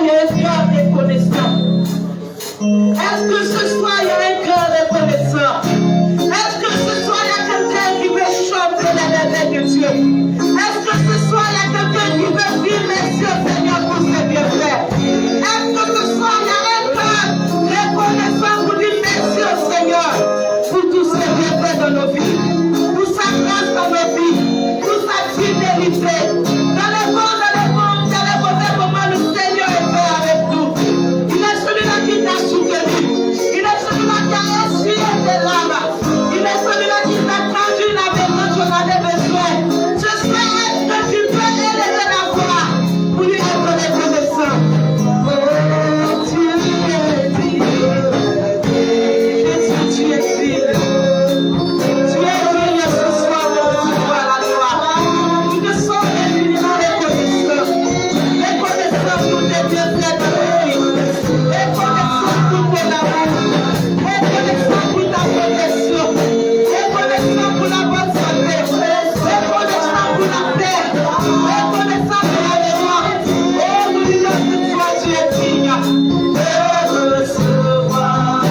y a un cœur reconnaissant? Est-ce que ce soir il y a un cœur reconnaissant? Est-ce que ce soir il y a quelqu'un qui veut chanter la merveille de Dieu? Est-ce que ce soir il y a quelqu'un qui veut dire merci au Seigneur pour ses bienfaits? Est-ce que ce soir il y a un cœur reconnaissant pour dire merci au Seigneur pour tous ses bienfaits dans nos vies, pour sa grâce dans nos vies, pour sa fidélité? Dans les bons mauvais moments, le Seigneur est fait avec nous. Il est celui-là qui t'a soutenu. Il est celui-là qui a essuyé tes larmes. Il est celui-là qui t'a tendu la main quand tu en avais besoin. Je sais que tu peux élever la voix pour lui être reconnaissant. Oh, tu es digne. Jésus, tu es digne. Tu es digne ce soir de recevoir la gloire. Nous te sommes infiniment reconnaissants. Reconnaissants pour tes bienfaits dans nos vies. Reconnaissants pour ton amour. Reconnaissants pour ta protection. Reconnaissants pour la bonne santé. Reconnaissants pour la paix. Reconnaissants pour la mémoire. Oh, nous disons que toi tu es digne de recevoir.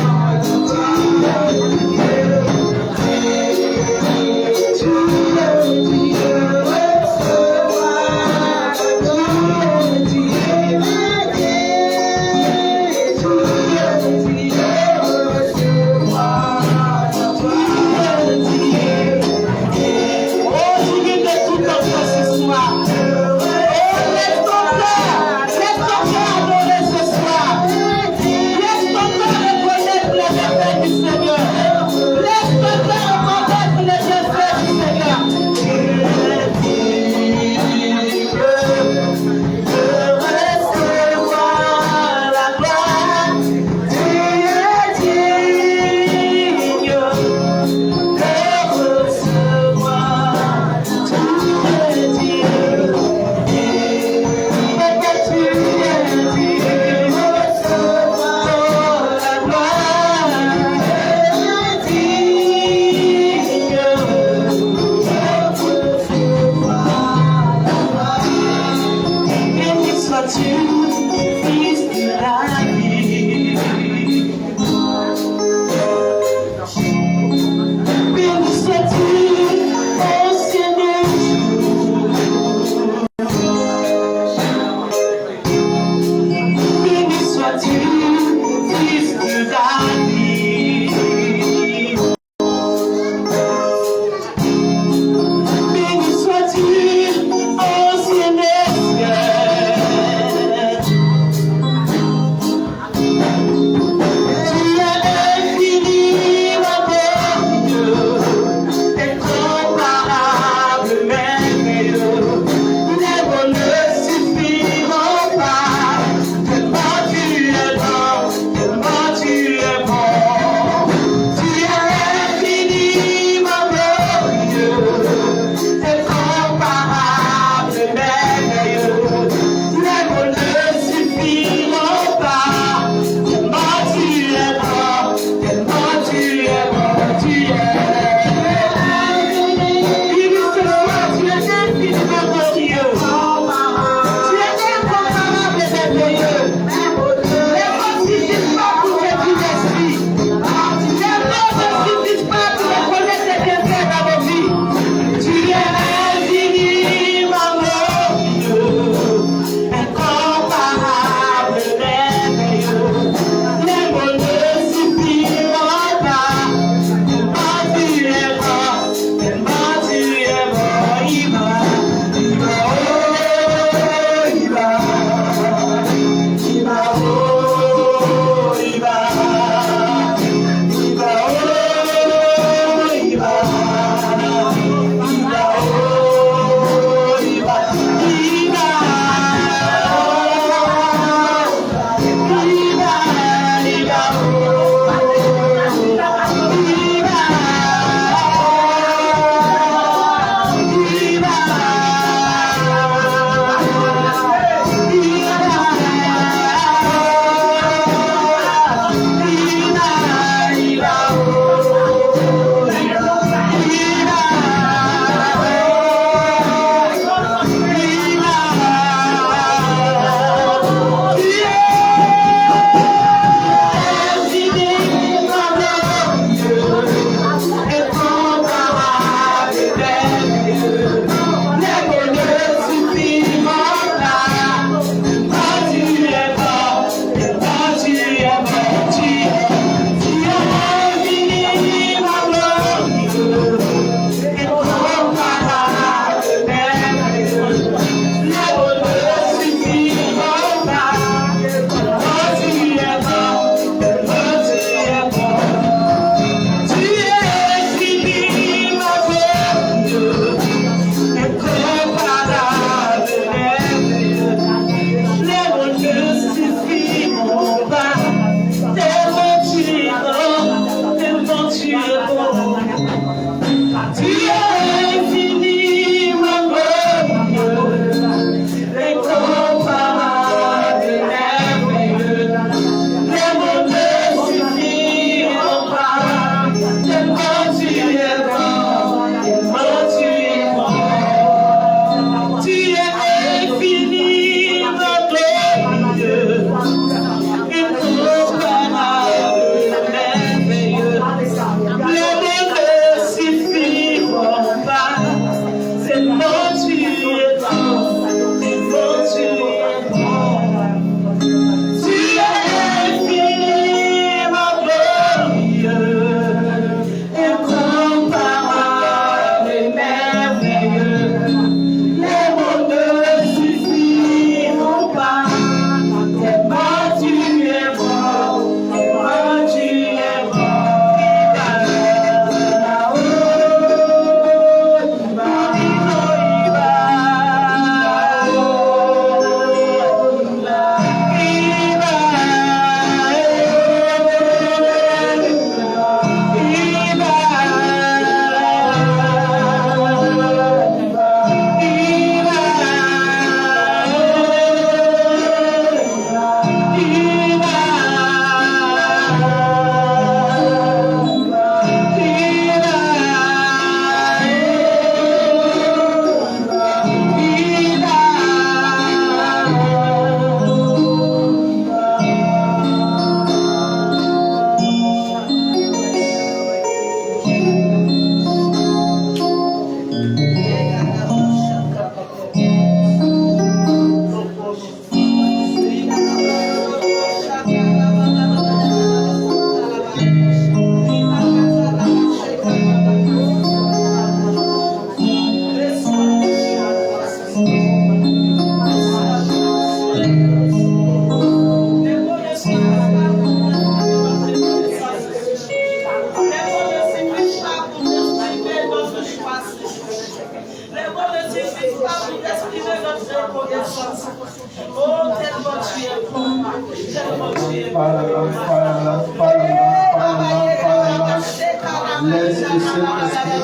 Laisse le Saint-Esprit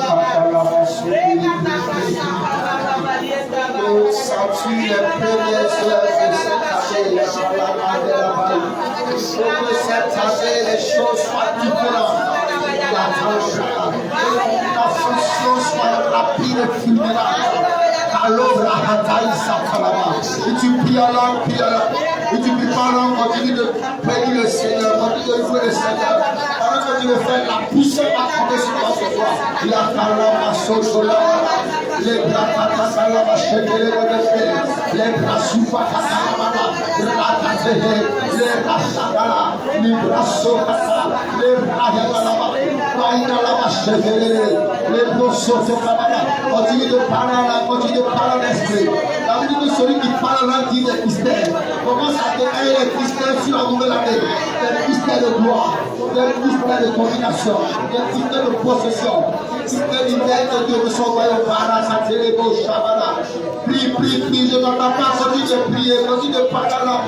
sanctifie les premières heures de cette année, que cette année les choses soient différentes. La fonction soit rapide et fulminante. Et tu pries alors, et tu pries alors, continue de prier le Seigneur, continue de louer le Seigneur. Alors que tu le fais, la puissance va tomber sur toi ce soir. La kalama sojola, les bras katakala, les bras soupakala, les bras shagala, les bras sokata, les bras yagala, les bras sotokabala. Continue de parler, continue de parler l'esprit. La Bible dit que celui qui parle en langue dit des mystères. Commence à déclarer les mystères sur la nouvelle année. Des mystères de gloire, des mystères de domination, des mystères de possession, des mystères d'idées de Dieu de son royaume. Prie, prie, prie. Je n'entends pas continue de prier, continue de parler la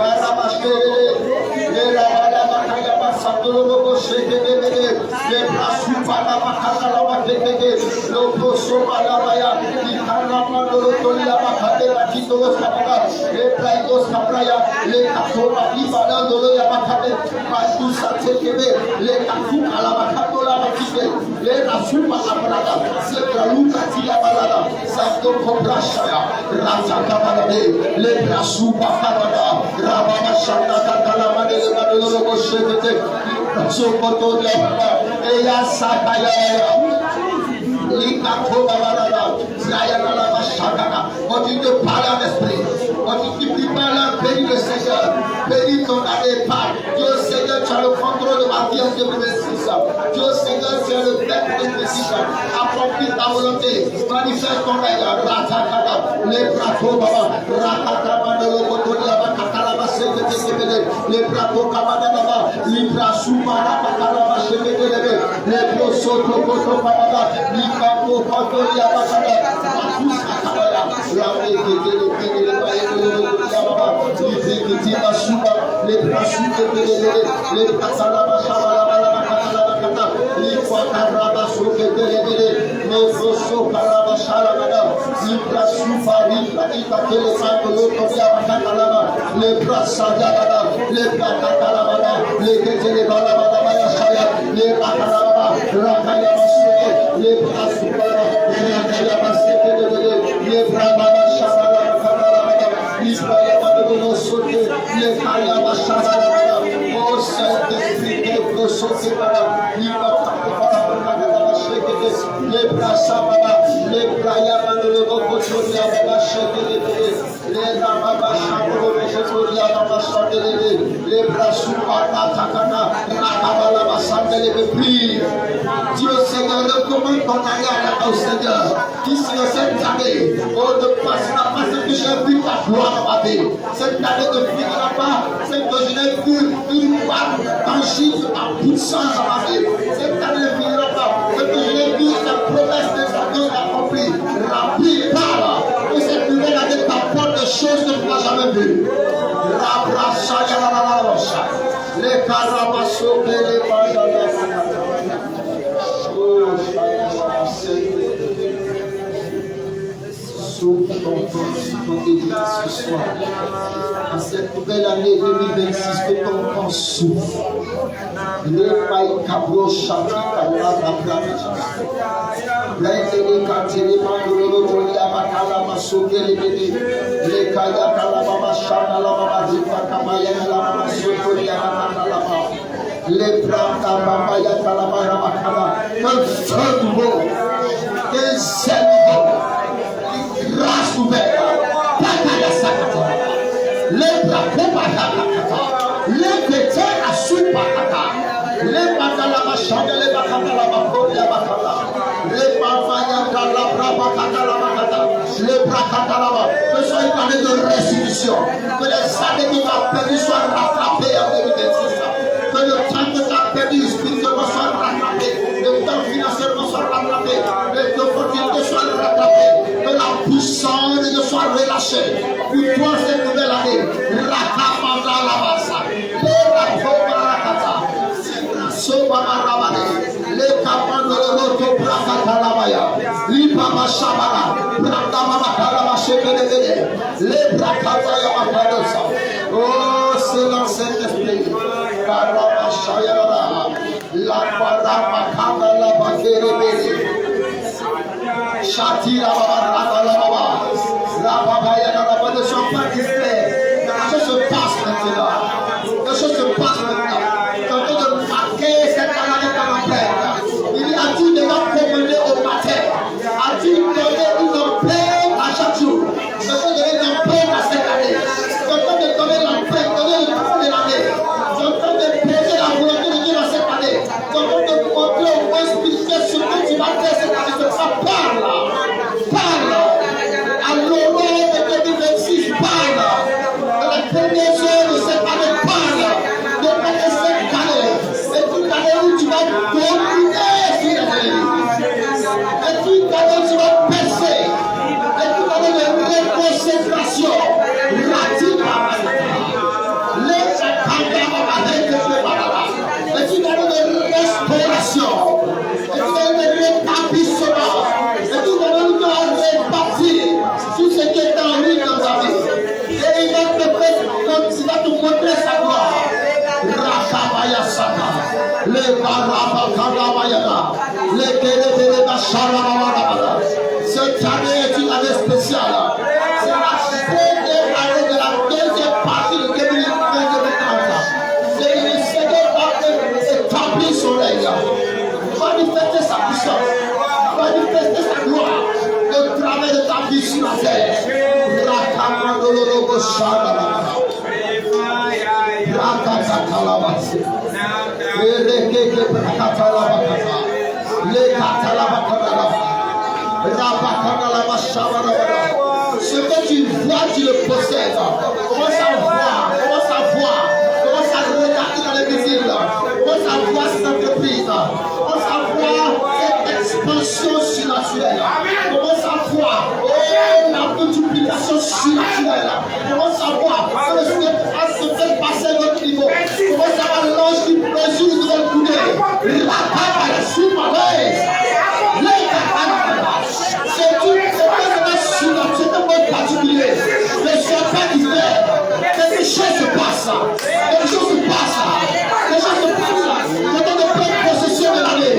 continue de parler en esprit. Continue de parler en béni le Seigneur. Bénis ton année par Dieu Seigneur, tu as le contrôle de ma vie en 2026. Dieu Seigneur, tu es le Père de 2026. Accomplis ta volonté. Manifeste ton règne. Ratakada, les bratos, Baba. Ratakama de l'Okotonia, Bakatalaba, les bratos, Kamadaba, Libra Soumara, Bakalaba, les Prosoto, Koto, Baba, Likapo, Kotoria, Bakala, la les brachutes les kasalaba shabalaba katalaba les kwataraba soketelele les fosso kalaba shalaba les brashufa les ikatele sangolo toya katalaba les brasajaba les katalaba les ketele balaba ya shaya les katalaba rakaya masike les brashufa rakaya masike les brababa shabalaba katalaba Israël va devenir sauter les kayaba shabalaba oh Saint-Esprit les brossoté baba les brasababa les brayaba de l'okotoria baba shekele les baba shabolo kotoria baba shekele les brasupa katakana rakabala basandele prie Dieu Seigneur recommande ton arrière au Seigneur qui sur cette année oh ne passera pas ce que j'ai vu ta gloire ma vie cette année ne finira pas c'est que je n'ai vu une part tangible ta puissance ma vie cette année ne finira pas c'est que je n'ai vu ta promesse de ta Dieu accomplie remplie par que cette nouvelle année t'apporte des choses que tu n'as jamais vues les carabassos les souffle ton église ce soir. En cette nouvelle année 2026, que ton temps souffle. Les pailles cabros chapitres à la planète. Les cantiers, les kaya kalababa shana lababa jipa kamaya lababa sotoria kalababa les prata baba ya kalababa bakala un feu nouveau un ciel nouveau grâce ouverte pakaya sakata les brakos bakata les pétés à soupakata les bakalaba shana les bakalaba koria bakala les pavaya kalabra bakala bakata les brakatalaba que soit une année de restitution que les années qui t'ont perdu soient rattrapées en 2026 que le temps que t'as perdu spirituellement soit rattrapé le temps financièrement soit rattrapé les opportunités soient rattrapées que la puissance de Dieu soit relâchée pour toi cette nouvelle année Rakamanda la basa Oh, c'est l'ancien esprit. La parama la bakere. Chati la baba. La baba ya la baba, ne sois pas distrait. Les choses se passent maintenant. Les choses se passent maintenant. Quand on te marquer cette année dans la terre, il a dit de la promener au matin. A-t-il donné une paix à chaque jour? Je vais donner une paix à cette année. Je vais donner la paix, donner le coup de l'année. Je vais poser la volonté de Dieu dans cette année. Je vais te montrer au moins spirituel ce que tu vas faire cette année. Ça parle. À l'aurore de 2026, parle. Dans la première heure de cette année, parle. De cette année. C'est une année où tu vas dominer sur les ennemis. C'est une année où tu vas percer. C'est une année de réconcentration. C'est une année de restauration. C'est une année de rétablissement. C'est une année où tu vas répartir tout ce qui est en lui dans ta vie. Et il va te faire comme s'il va te montrer sa gloire. Rakabaya Saka, le Baraba Kagabayana, le Kélédéléba Sharababara. Cette année est une année spéciale. C'est la première année de la deuxième partie de 2030. C'est une seconde année établie son règne. Manifester sa puissance, manifester sa gloire, au travers de ta vie sur la terre. Rakabadolobo Sharababara. Rakatakalabasi. Erekeke Brakatalabakata. Lekatalabakatalaba. Rabakatalabashabarabara. Ce que tu vois, tu le possèdes. Commence à voir, commence à regarder dans les visibles. Commence à voir cette entreprise. Commence à voir cette expansion surnaturelle. Commence à voir la multiplication surnaturelle. Commence à voir que le Seigneur se fait passer à notre niveau. Commence à voir l'ange qui mesure une nouvelle coulée. La table est super belle. C'est un mode particulier. Ne sois pas distrait. Quelque chose se passe. Quelque chose se passe. Quelque chose se passe. Quand on est plein possession de l'année.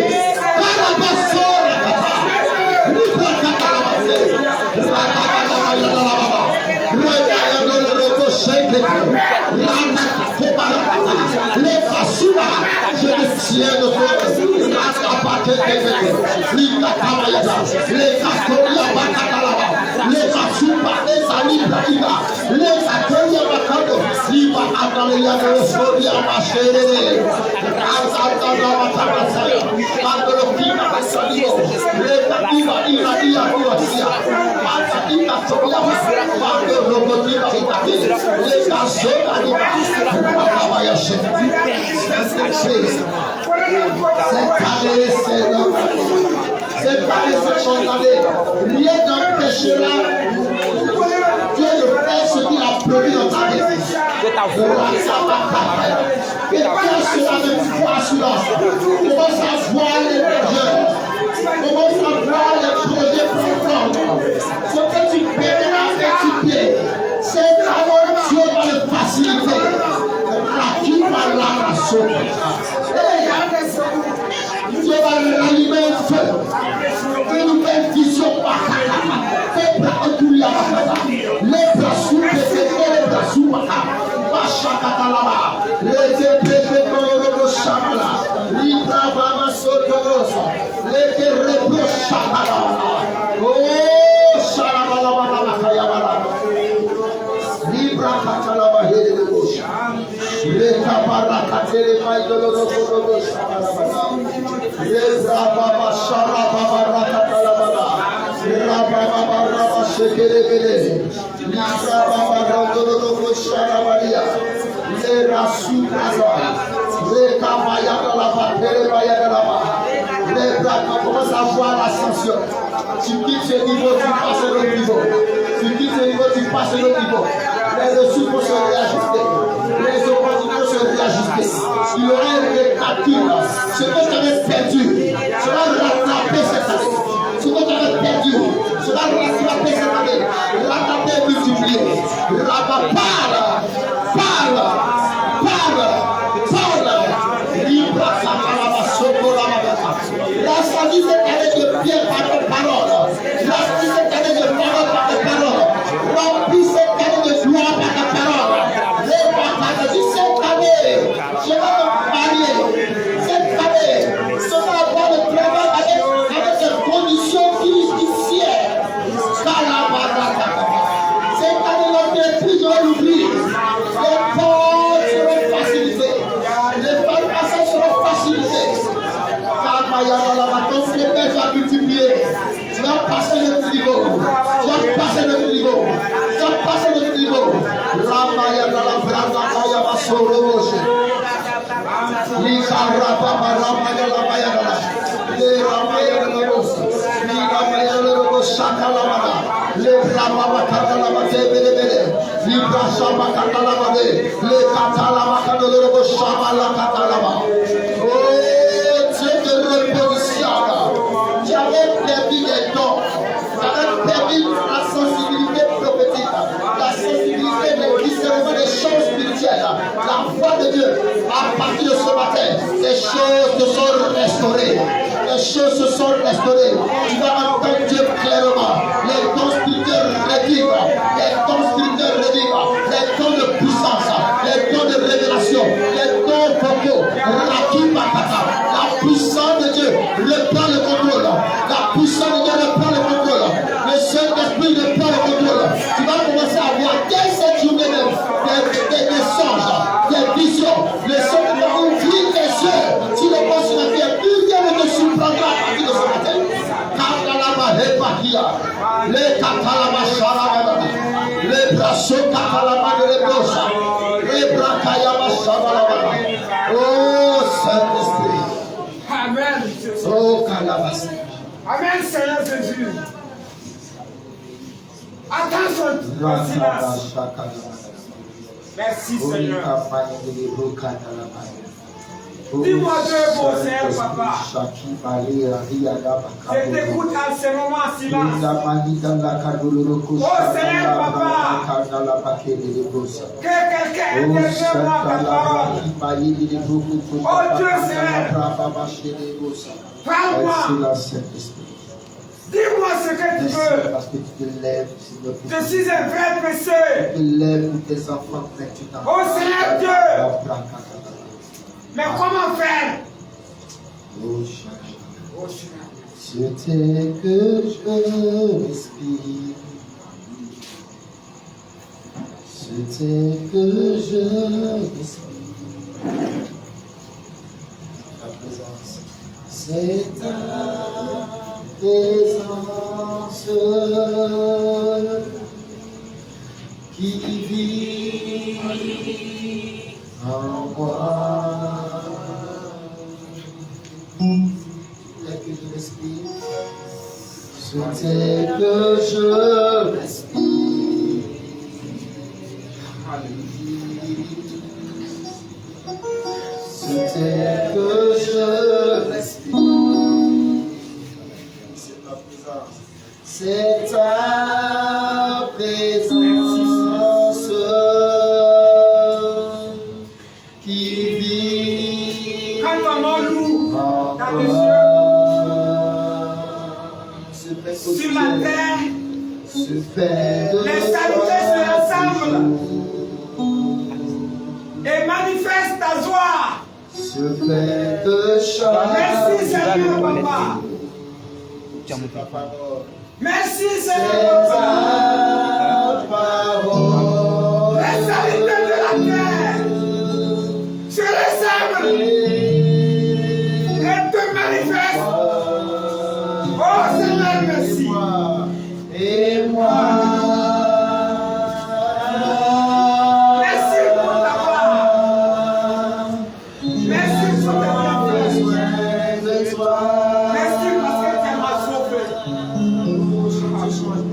Je le tiens de toi. Cette année, rien n'empêchera Dieu de faire ce qu'il a prévu dans ta vie. Que Dieu sera avec foi assurance. Commence à voir les projets. Commence à voir les projets profonds. Ce que tu paieras et tu paies, c'est alors Dieu va le faciliter. Dieu va rallumer un feu. Une nouvelle vision par les bras sous les bras sous commence à voir l'ascension. Tu quittes ce niveau, tu passes à l'autre niveau. Tu quittes ce niveau, tu passes à l'autre niveau. Les ressources vont se réajuster. Les opportunités se réajuster. Il y aura une récapitule. Ce que tu avais perdu, tu vas rattraper cette année. Ce que tu avais perdu, je vais me marier. Cette année, ça va avoir le travail avec des conditions difficiles. Cette année, l'entreprise va l'ouvrir. Les portes seront facilitées. Les passages seront facilités. Ton frère va multiplier. Tu vas passer le niveau. Tu vas passer le niveau. Tu vas passer le niveau. La Maya dans la branda, Maya va se remocher. L'Ikara Papa, la Maya la Maya dans la. Les Ramaya de la Rosa. L'Ikamaya de la Rosa, Chakalamada. Les Brahma Katalamade, Bede. Libra Shama Katalamade. Les Katalamaka de la Rosa, Shama la Katalama. Oh, Dieu de reposition. Tu avais perdu des dons. Tu avais perdu la sensibilité prophétique. La sensibilité des discernements des choses spirituelles. La foi de Dieu. À partir de ce matin, les choses te sont restaurées. Les choses se sont restaurées. Tu vas entendre Dieu clairement. Les dons spirituels revivent. Les dons spirituels revivent. Les dons de puissance. Les dons de révélation. Les dons vocaux. La puissance de Dieu reprend le contrôle. La puissance de Dieu reprend le contrôle. Le Saint-Esprit reprend le contrôle. Tu vas commencer à voir dès cette journée même des songes, des visions. Le Seigneur va ouvrir tes yeux. Si le bon sur la terre, plus rien ne te surprendra à partir de ce matin. Katalama Hepakia, les Katalama Sharamana, les Brasso Katalama de Lebrosa, les Brakayama Sharamana. Oh Saint-Esprit. Amen. Oh Kalabas. Amen, Seigneur Jésus. Attention, silence. Merci, Seigneur. Dis-moi deux mots, Seigneur, papa. Je t'écoute à ce moment en silence. Oh, Seigneur, papa. Que quelqu'un intervienne dans ta parole. Oh, Dieu, Seigneur. Parle-moi. Dis-moi ce que tu veux. Parce que tu te lèves, je suis un vrai pécheur. Tu te lèves pour tes enfants, mais tu t'en vas. Oh Seigneur Dieu. Mais comment faire? Oh Seigneur. C'était que je respire. C'était que je respire. Ta présence. C'est ta présence qui vit en moi. Dès que je respire, c'était que je respire. C'était que je respire. C'est ta présence qui vit quand ton nom lourd dans les cieux, sur la terre, les salutés se rassemblent et manifestent ta joie. Merci Seigneur Papa. Merci Seigneur Papa. Les salutés de la terre se rassemblent et te manifestent. Oh Seigneur, merci. Et moi. Merci pour ta part. Merci pour ta bienfaisance. Merci parce que tu m'as sauvé.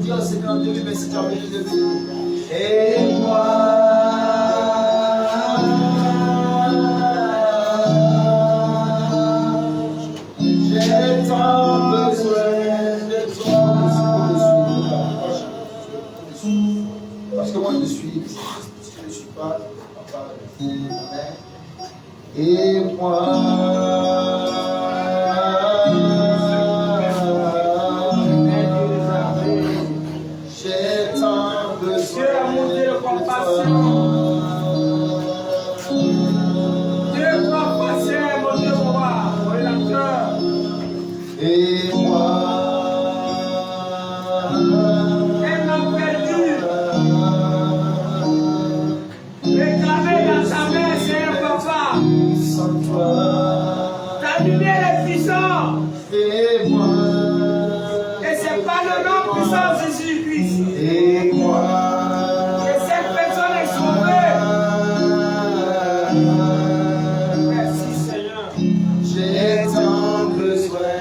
Dieu Seigneur Dieu, merci de de vie. Et moi. J'ai tant besoin de toi. Parce que moi je suis, si je ne suis pas, papa, mère. Et moi. Dieu a montré de compassion. Sans toi. Ta lumière est puissante. Et moi. Et c'est pas le nom puissant de Jésus-Christ. Et moi. Et cette personne est sauvée. Merci Seigneur. J'ai tant besoin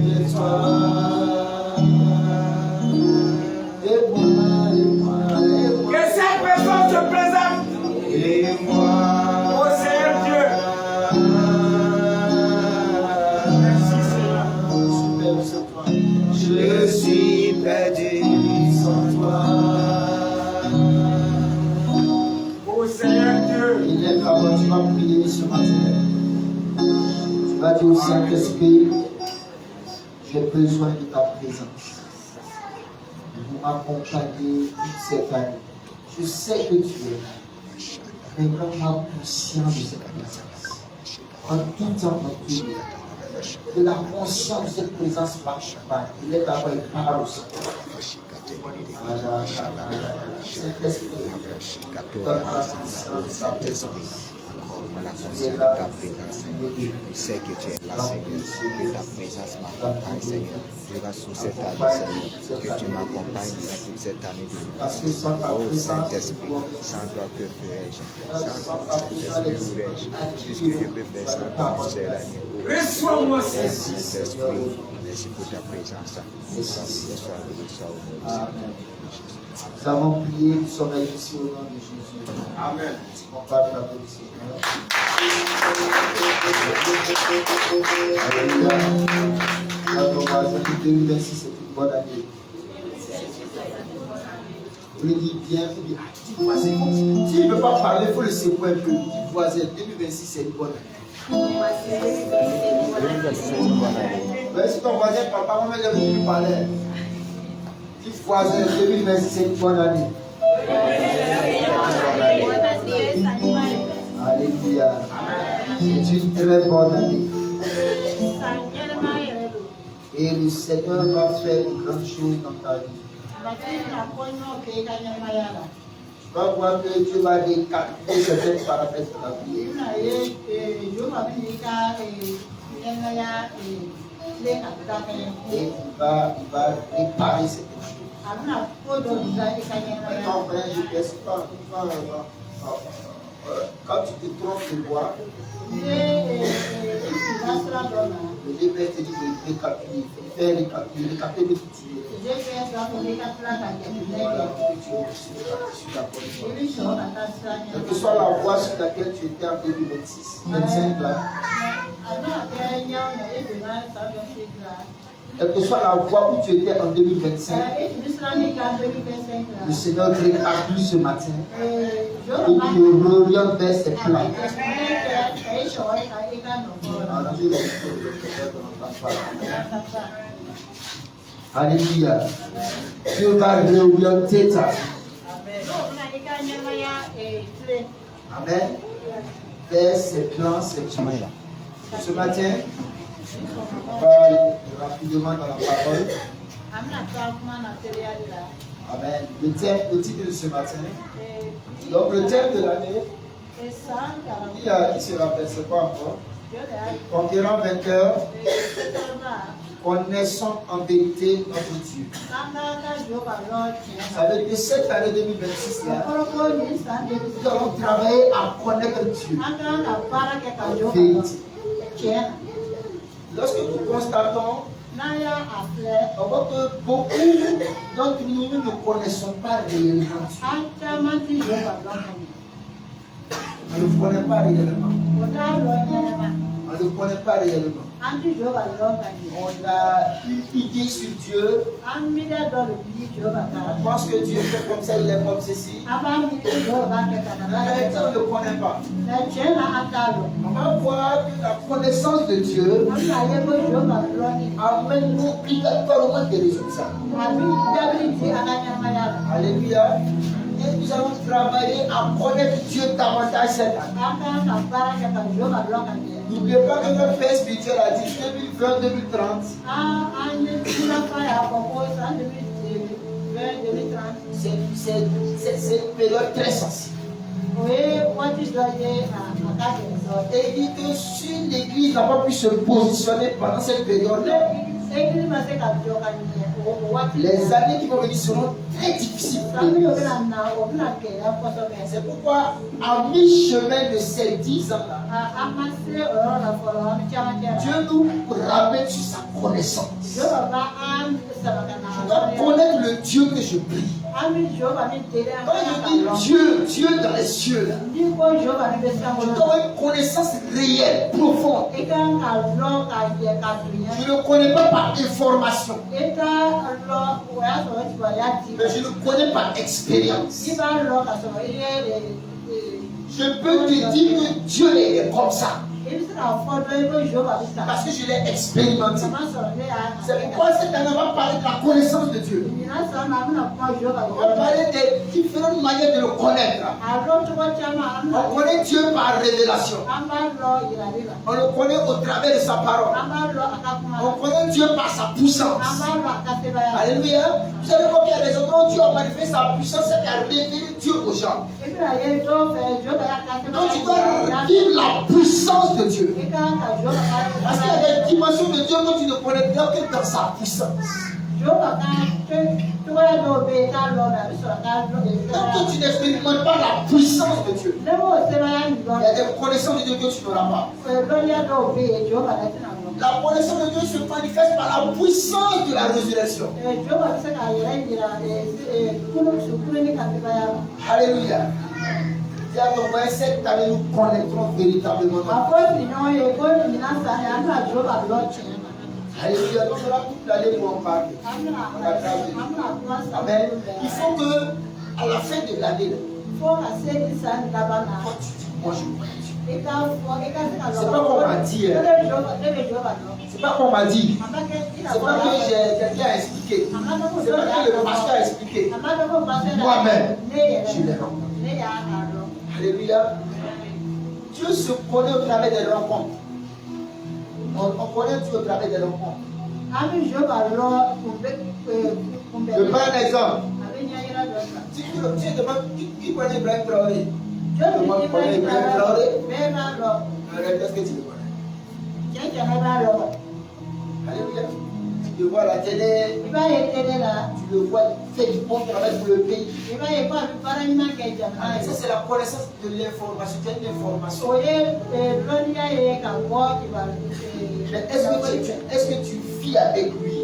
de toi. Et moi, et moi, et moi. Que cette personne se présente. Et moi. Oh Seigneur Dieu. Merci Seigneur. Je suis perdu sans toi. Oh Seigneur Dieu. Il est avant, tu vas prier ce matin. Tu vas dire au Saint-Esprit, j'ai besoin de ta présence. Vous m'accompagnez toute cette année. Je sais que tu es là. Mais rends-moi conscient de cette présence. En tout temps, en tout lieu. De la conscience de cette présence marche pas. Il est d'abord une parole aussi. Saint-Esprit, donne-moi conscience de sa présence. Je sais que tu es là, Seigneur, que ta présence m'accompagne, Seigneur. Je vais sous cette année, Seigneur, que tu m'accompagnes dans toute cette année de vie. Oh Saint-Esprit, sans toi que ferais-je? Sans toi, Saint-Esprit, où serais-je? Puisque je peux faire sans toi, c'est l'année. Reçois-moi Merci Saint-Esprit, merci pour ta présence. Amen. Nous avons prié, nous sommes ici au nom de Jésus. Amen. On va frapper le Seigneur. Alléluia. Notre voisin, 2026, c'est une bonne année. Vous lui dites bien, vous dites, petit voisin, s'il ne veut pas parler, il faut le secouer un peu. Petit voisin, 2026, c'est une bonne année. Mais si ton voisin, papa, on va lui parler. Petit voisin, 2026, c'est une bonne année. Alléluia. C'est une très bonne année. Et le Seigneur va faire de grandes choses dans ta vie. Tu vas voir que Dieu va décapiter certains paramètres de ta vie. Et il va réparer certaines choses. Quand frère, je ne sais pas, quand tu te trompes de voix, le Lévêque te dit de récapituler, faire récapituler, récapituler de tuer. Quelle que soit la voie sur laquelle tu étais en 2026, 25 là, quelle que soit la voie où tu étais en 2025, le Seigneur te récapitule ce matin et te réoriente vers ses plans. Alléluia. Dieu va réorienter ta vie. Amen. Vers ses plans, ses plans. Ce matin, on va aller rapidement dans la parole. Amen. Le titre de ce matin. Donc le thème de l'année, il se rappelle, c'est quoi encore? Conquérant vainqueur, connaissons en vérité notre Dieu. Ça veut dire que cette année 2026 là, nous allons travailler à connaître Dieu. Vérité. Lorsque nous constatons, on voit que beaucoup d'entre nous ne connaissons pas réellement Dieu. On ne le connaît pas réellement. On ne le connaît pas réellement. On a une idée sur Dieu. On pense que Dieu fait comme ça, il est comme ceci. Mais en réalité, on ne le connaît pas. On va voir que la connaissance de Dieu amène obligatoirement des résultats. Alléluia. Et nous allons travailler à connaître Dieu davantage cette année. N'oubliez pas que notre Père spirituel a dit 2020-2030. C'est une période très sensible. Et il dit que si l'église n'a pas pu se positionner pendant cette période-là, les années qui vont venir seront très difficiles pour l'église. C'est pourquoi, à mi-chemin de ces 10 ans-là, Dieu nous ramène sur sa connaissance. Je dois connaître le Dieu que je prie. Quand je dis Dieu, Dieu dans les cieux, là, je dois avoir une connaissance réelle, profonde. Je ne connais pas par information, mais je le connais par expérience. Je peux te dire que Dieu est comme ça. Parce que je l'ai expérimenté. C'est pourquoi cette année on va parler de la connaissance de Dieu. On va parler des différentes manières de le connaître. On connaît Dieu par révélation. On le connaît au travers de sa parole. On connaît Dieu par sa puissance. Alléluia. Vous savez qu'il y a des endroits où Dieu a manifesté sa puissance et a révélé Dieu aux gens. Donc tu dois vivre la puissance de Dieu. Parce qu'il y a des dimensions de Dieu que tu ne connais bien que dans sa puissance. Tant que tu n'expérimentes pas la puissance de Dieu, il y a des connaissances de Dieu que tu n'auras pas. La connaissance de Dieu se manifeste par la puissance de la résurrection. Alléluia. Cette année, nous connaîtrons véritablement. Alléluia. Donc, on aura toute l'année pour en parler. Amen. Il faut que, à la fin de l'année, quand tu dis, moi je prie. C'est pas qu'on m'a dit. C'est pas qu'on m'a dit. C'est pas que quelqu'un a expliqué. C'est pas que le pasteur a expliqué. Moi-même, je l'ai rencontré. Alléluia. Dieu se connaît au travers des rencontres. On connaît Dieu au travers des rencontres. Je prends un exemple. Si tu demandes qui connaît Ibrahim Traoré, tu demandes connaît Ibrahim Traoré, est-ce que tu le connais? Alléluia. Tu le vois à la télé, tu le vois, il fait du bon travail pour le pays. Ça, c'est la connaissance de l'information. Tu as une information. Mais est-ce que tu vis avec lui?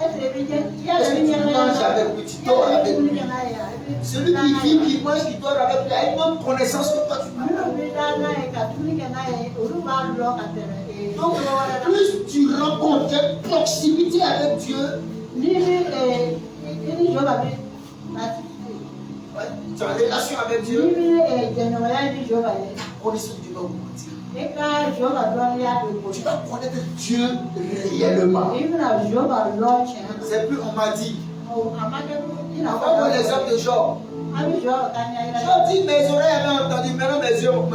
Est-ce que tu manges avec lui? Tu dors avec lui? Celui qui vit, qui mange, qui dort avec lui a une même connaissance que toi tu as. Donc, plus tu rencontres, tu as une proximité avec Dieu, tu as une relation avec Dieu, connaissance du nom. Tu vas connaître Dieu réellement. C'est plus on m'a dit. On va voir les hommes de Job. Job dit mes oreilles avaient entendu, maintenant mes yeux ont vu.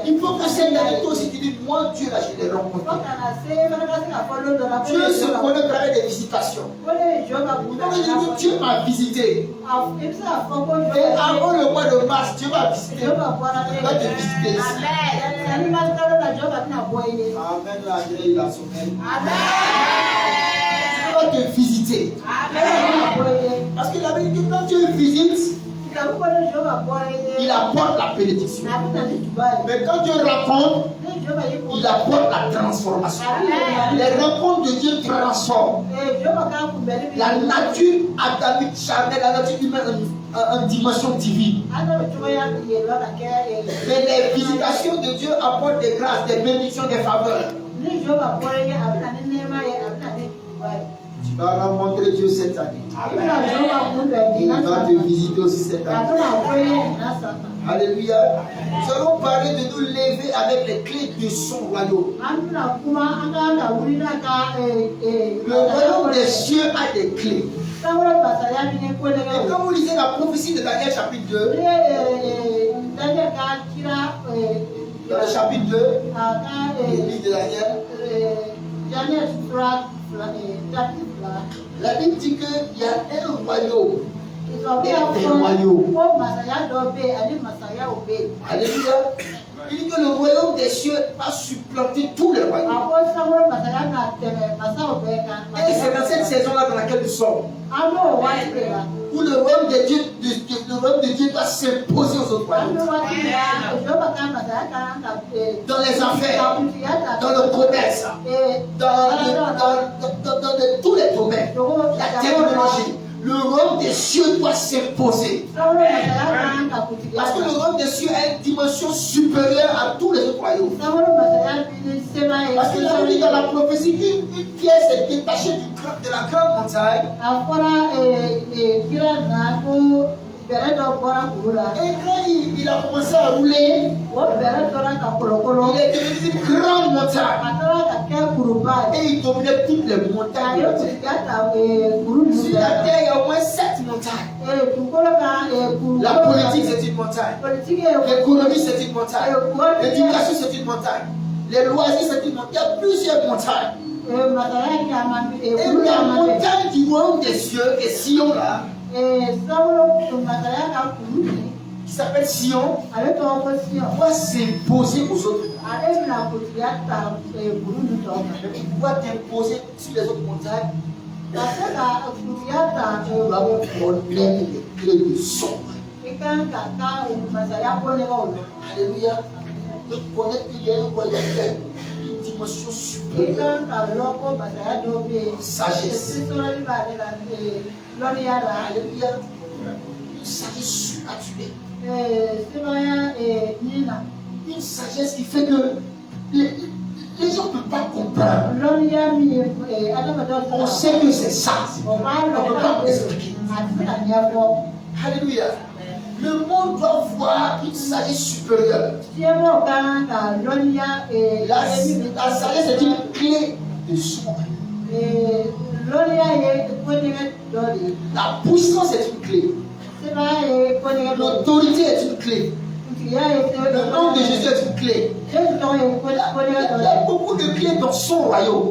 Il faut que cette année toi aussi tu dis moi Dieu là je l'ai rencontré. Dieu se connaît à travers des visitations. Donc Dieu m'a visité. Et avant le mois de mars, Dieu m'a visité. Il va te visiter ici. Amen. Il a sonné. Dieu va te visiter. Parce qu'il avait dit que quand Dieu visite, il apporte la bénédiction. Mais quand Dieu rencontre, il apporte la transformation. Les rencontres de Dieu transforment. La nature adamique charnelle, la nature humaine en dimension divine. Mais les visitations de Dieu apportent des grâces, des bénédictions, des faveurs. Tu vas rencontrer Dieu cette année. Il va te visiter aussi cette année. Alléluia. Nous allons parler de nous lever avec les clés de son royaume. Le royaume des cieux a des clés. Et quand vous lisez la prophétie de Daniel chapitre 2, dans le chapitre 2, le livre de Daniel, la Bible dit qu'il y a un royaume et des royaumes. Alléluia. Il dit que le royaume des cieux va supplanter tous les royaumes. Et c'est dans cette saison-là dans laquelle nous sommes. Où le royaume de Dieu doit s'imposer aux autres royaumes. Dans les affaires, dans le commerce, dans tous les domaines, la technologie. Le royaume des cieux doit s'imposer. Parce que le royaume des cieux a une dimension supérieure à tous les autres royaumes. Parce que là, on dit dans la prophétie qu'une pièce est détachée de la grande montagne. Et quand il a commencé à rouler, il est devenu une grande montagne. Et il dominait toutes les montagnes. Sur la terre, il y a au moins 7 montagnes. La politique, c'est une montagne. L'économie, c'est une montagne. L'éducation, c'est une montagne. Les loisirs, c'est une montagne. Il y a plusieurs montagnes. Et la montagne du royaume des cieux, et Sion là, qui s'appelle Sion, doit s'imposer aux autres. Il doit t'imposer sur les autres montagnes. Nous avons connaître les clés de son. Alléluia. De connaître qu'il y a un royaume, une dimension supérieure. Sagesse. Alléluia. Une sagesse surnaturelle. Une sagesse qui fait que les gens ne peuvent pas comprendre. On sait que c'est ça. On ne peut pas expliquer. Alléluia. Le monde doit voir une sagesse supérieure. La sagesse est une clé de son. La puissance est une clé. L'autorité est une clé. Le nom de Jésus est une clé. Il y a beaucoup de clés dans son royaume.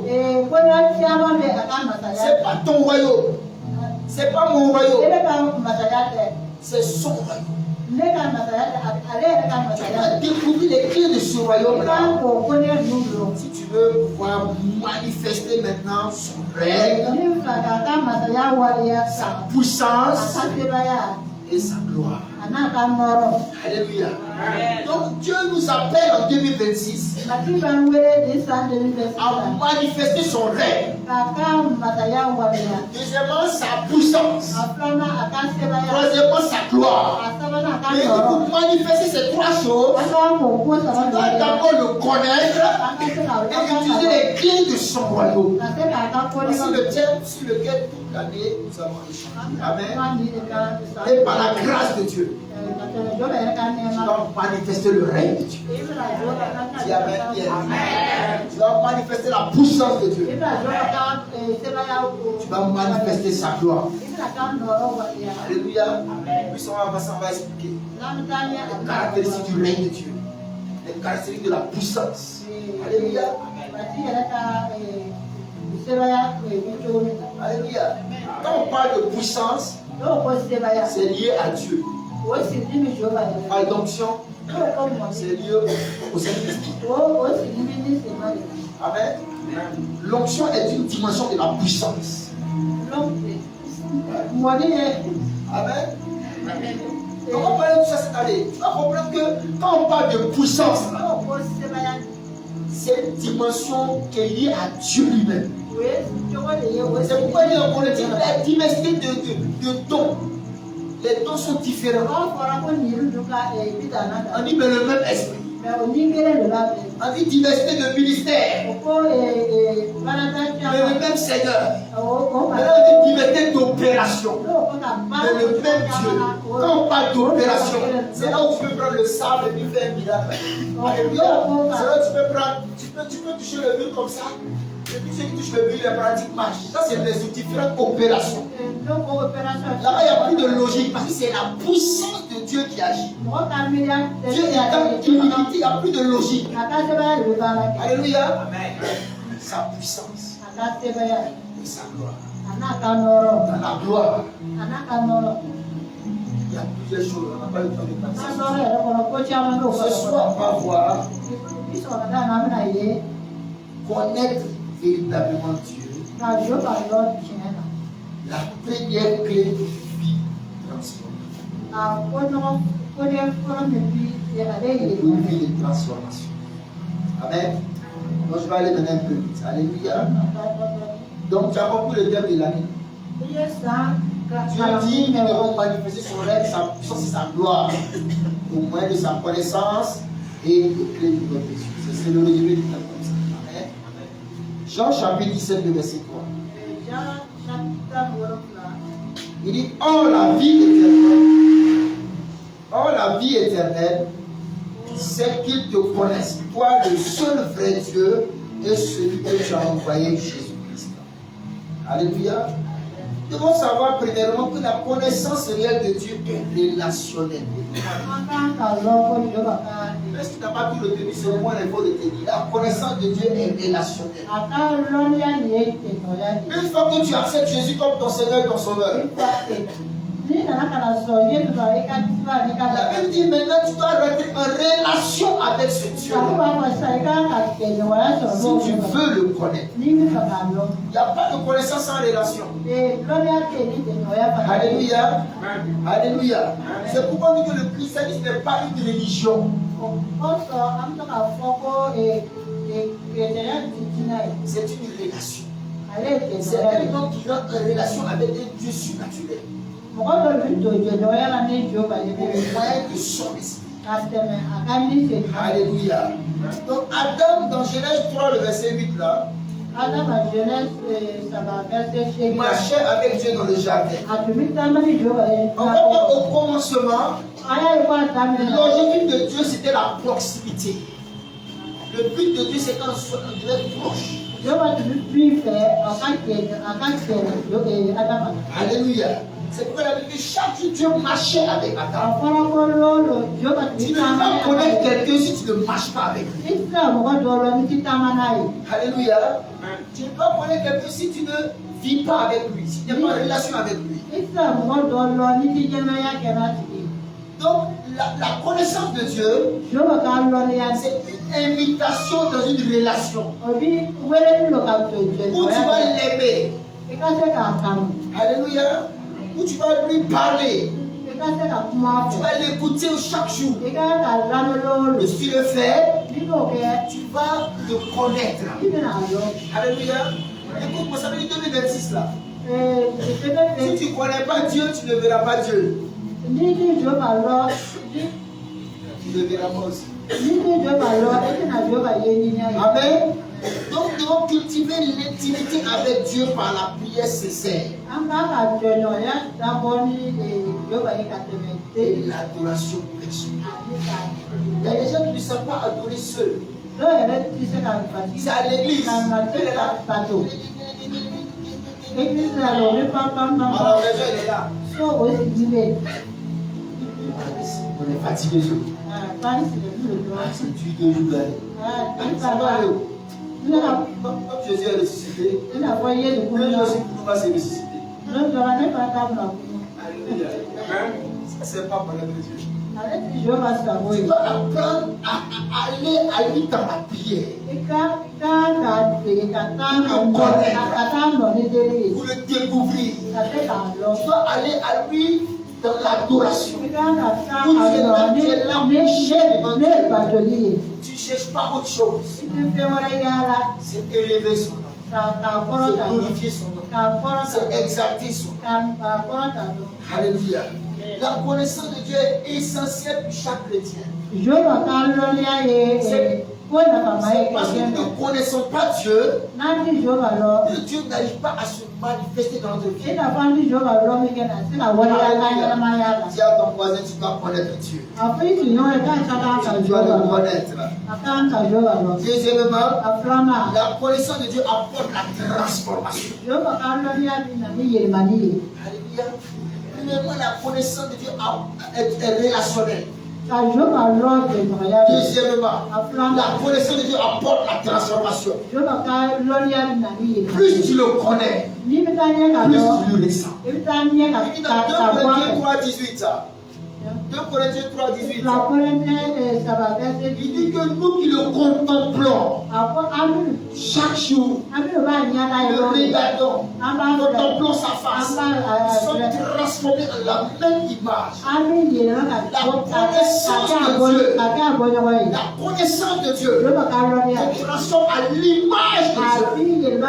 C'est pas ton royaume. C'est pas mon royaume. C'est son royaume. Tu vas découvrir les clés de ce royaume-là. Si tu veux pouvoir manifester maintenant son règne, sa puissance et sa gloire. Alléluia. Donc Dieu nous appelle en 2026 à manifester son règne. Deuxièmement, sa puissance. Troisièmement, sa gloire. Mais pour manifester ces trois choses, tu dois d'abord le connaître et utiliser les clés de son royaume. C'est le thème sur lequel toute l'année nous avons échangé. Amen. Et par la grâce de Dieu, tu dois manifester le règne de Dieu. Tu dois manifester la puissance de Dieu. Tu vas manifester sa gloire. Alléluia. Puis on va expliquer les caractéristiques du règne de Dieu, les caractéristiques de la puissance. Alléluia. Alléluia. Quand on parle de puissance, c'est lié à Dieu. Par l'onction, c'est lié au Saint-Esprit. Amen. L'onction est une dimension de la puissance. Amen. Comment parler de tout ça cette année? Tu vas comprendre que quand on parle de puissance, c'est une dimension qui est liée à Dieu lui-même. C'est pourquoi on dit la diversité de dons. Les dons sont différents. On dit mais le même esprit. On dit diversité de ministères. Mais le même Seigneur. Maintenant on dit diversité d'opération. Mais le même Dieu. Quand on parle d'opération, c'est là où tu peux prendre le sable et puis faire un miracle. Alléluia. C'est là où tu peux prendre, tu peux toucher le mur comme ça. Et puis ceux qui touchent le mur, les pratiques marchent. Ça c'est les différentes opérations. Là-bas il n'y a plus de logique parce que c'est la puissance de Dieu qui agit. Dieu est dans l'humilité, il n'y a plus de logique. Alléluia. Amen. Sa puissance et sa gloire. Dans la gloire, Il y a plusieurs choses, on n'a pas le temps de passer. Ce Ce soir, on va voir connaître véritablement Dieu. La première clé de vie transformée. Une vie de transformation. Amen. Donc je vais aller maintenant un peu vite. Alléluia. Donc tu as compris le thème de l'année. Dieu dit qu'il devons manifester son règne, sa puissance et sa gloire au moyen de sa connaissance et des clés du peuple. C'est le résumé du thème comme ça. Amen. Jean chapitre 17, le verset 3. Il dit, oh la vie éternelle, c'est qu'ils te connaissent, toi le seul vrai Dieu et celui que tu as envoyé, Jésus-Christ. Alléluia. Nous devons savoir premièrement que la connaissance réelle de Dieu est relationnelle. Est-ce que tu n'as pas pu le tenir, c'est le point qu'il faut le tenir. La connaissance de Dieu est relationnelle. Une fois que tu acceptes Jésus comme ton Seigneur et ton Sauveur, la Bible dit maintenant tu dois rentrer en relation avec ce Dieu. Si tu veux le connaître, il n'y a pas de connaissance sans relation. Alléluia. Alléluia. C'est pourquoi nous disons que le christianisme n'est pas une religion. C'est une relation. C'est un homme qui rentre en relation avec un Dieu surnaturel. Au moyen de son esprit. Alléluia. Donc Adam dans Genèse 3, le verset 8 là, marchait avec Dieu dans le jardin. On va voir au commencement, l'objectif de Dieu c'était la proximité. Le but de Dieu c'est qu'on devait être proche. Alléluia. C'est pourquoi la Bible dit chaque jour Dieu marchait avec Adam. Tu ne peux pas connaître quelqu'un si tu ne marches pas avec lui. Alléluia. Tu ne peux pas connaître quelqu'un si tu ne vis pas avec lui, si tu n'as pas de relation avec lui. Donc la connaissance de Dieu, c'est une invitation dans une relation où tu vas l'aimer. Alléluia. Où tu vas lui parler. Tu vas l'écouter chaque jour. Et si tu le fais, tu vas le connaître. Alléluia. Écoute, ça veut dire 2026 là. Si tu ne connais pas Dieu, tu ne verras pas Dieu. Tu ne verras pas aussi. Amen. Donc nous devons cultiver l'intimité avec Dieu par la prière sincère. Et l'adoration personnelle. Il y a des gens qui ne savent pas adorer seuls. C'est à l'église. Alors les gens il est là. On est fatigué. C'est du 2 jours d'aller. Ça va aller. Comme Jésus est ressuscité, le Jésus pour nous va se ressusciter. Alléluia. C'est pas pour Dieu. Tu vas apprendre à aller à lui dans la prière. Pour le découvrir. Tu dois aller à lui dans l'adoration. Tu ne cherches pas autre chose. C'est élever son nom. C'est glorifier son nom. C'est exalter son nom. Alléluia. La connaissance de Dieu est essentielle pour chaque chrétien. Parce que nous ne connaissons pas Dieu, Dieu n'arrive pas à se manifester dans notre vie. Dis à ton voisin, tu dois connaître Dieu. Tu dois le connaître. Deuxièmement, la connaissance de Dieu apporte la transformation. Alléluia. Premièrement, la connaissance de Dieu est relationnelle. Deuxièmement, la connaissance de Dieu apporte la transformation. Plus tu le connais, plus tu le ressens. Il dit dans 2 Corinthiens 3, 18, 2 Corinthiens 3, 18. La Corinthiens, ça va verser. Il dit que nous qui le contemplons chaque jour, le regardons, contemplons sa face, sommes transformés dans la même image. La connaissance de Dieu se transforme à l'image de Dieu.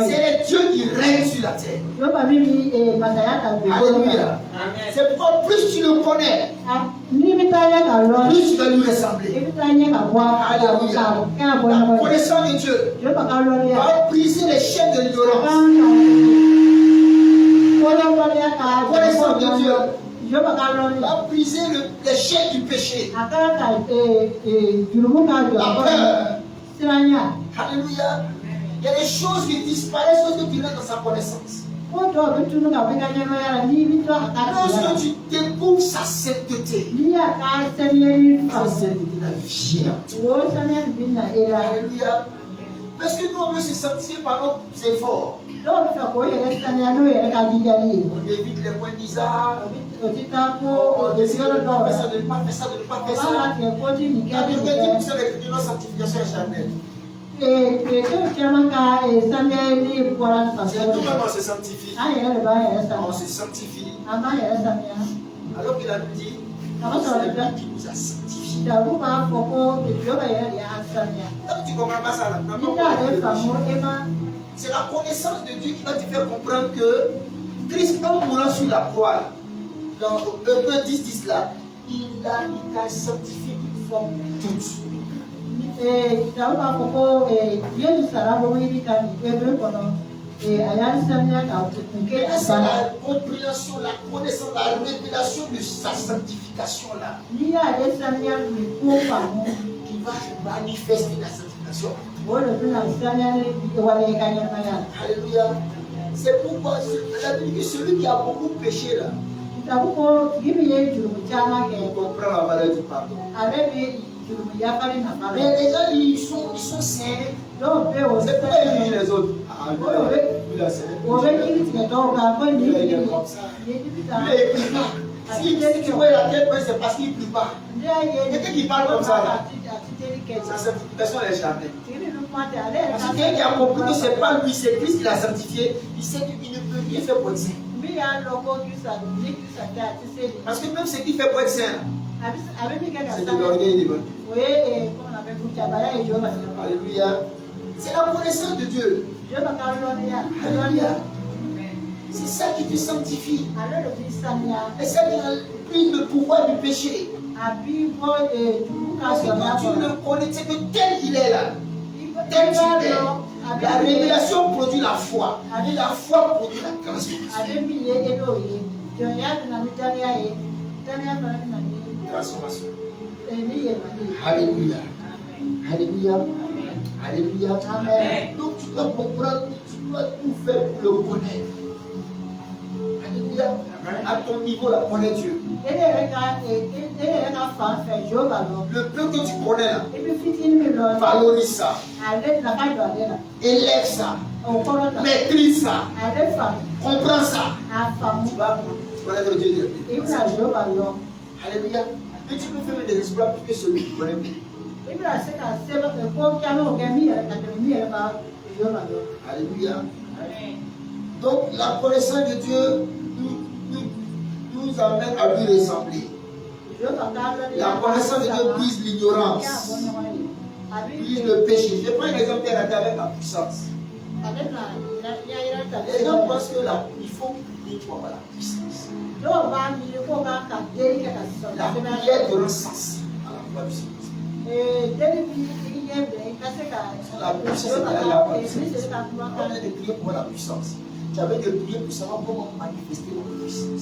C'est le Dieu qui règne sur la terre. Alléluia. C'est pourquoi plus tu le connais, plus tu vas lui ressembler. Alléluia. La connaissance de Dieu va briser les chaînes de l'ignorance. La connaissance de Dieu va briser les chaînes du péché. La peur. Alléluia. Il y a des choses qui disparaissent lorsque tu rentres dans sa connaissance. Lorsque tu découvres sa sainteté, sa sainteté la vie. Alléluia. Parce que nous, on veut se sanctifier par nos efforts. On évite les points bizarres. On décide de ne pas faire ça, de ne pas faire ça, de ne pas faire ça. La Bible dit que notre sanctification est charnelle. C'est nous-mêmes on se sanctifie. On se sanctifie. Alors qu'il a dit, c'est lui qui nous a sanctifiés. Donc tu ne comprends pas ça là. C'est la connaissance de Dieu qui va te faire comprendre que Christ, en mourant sur la croix, dans Hébreux 10 là, il a sanctifié une forme toute. C'est la compréhension, la connaissance, la révélation de sa sanctification là qui va manifester la sanctification. Alléluia. C'est pourquoi la Bible dit que celui qui a beaucoup péché là, il comprend la valeur du pardon. Mais les gens ils sont saints. C'est pourquoi ils jugent les autres. Si tu vois la tête, c'est parce qu'il ne prie pas. Quelqu'un qui parle comme ça, là, sa sanctification est jamais. Parce que quelqu'un qui a compris que ce n'est pas lui, c'est Christ qui l'a sanctifié, il sait qu'il ne peut rien faire pour être saint. Parce que même ce qui fait pour être saint, c'est de l'orgueil divin. Alléluia. C'est la connaissance de Dieu. Alléluia. C'est ça qui te sanctifie. C'est ça qui brise le pouvoir du péché. Parce que quand tu le connais, c'est que tel il est là. Tel il est. La révélation produit la foi. Et la foi produit la transformation. Alléluia. Alléluia. Alléluia. Amen. Donc tu dois comprendre, tu dois tout faire pour le connaître. Alléluia. À ton niveau, là, connais Dieu. Le peu que tu connais là, valorise ça. Élève ça. Maîtrise ça. Comprends ça. Tu vas connaître Dieu. Alléluia. Et tu peux faire des exploits plus que celui qui connaît bien. Alléluia. Donc la connaissance de Dieu nous amène à lui ressembler. La connaissance de Dieu brise l'ignorance, brise le péché. Je prends un exemple terre à terre avec la puissance. Les gens pensent qu'il faut prier pour avoir la puissance. La prière te rend sensible à la voix du Seigneur. La puissance est la puissance. On a de prier pour la puissance. Tu avais de prier pour savoir comment manifester la puissance.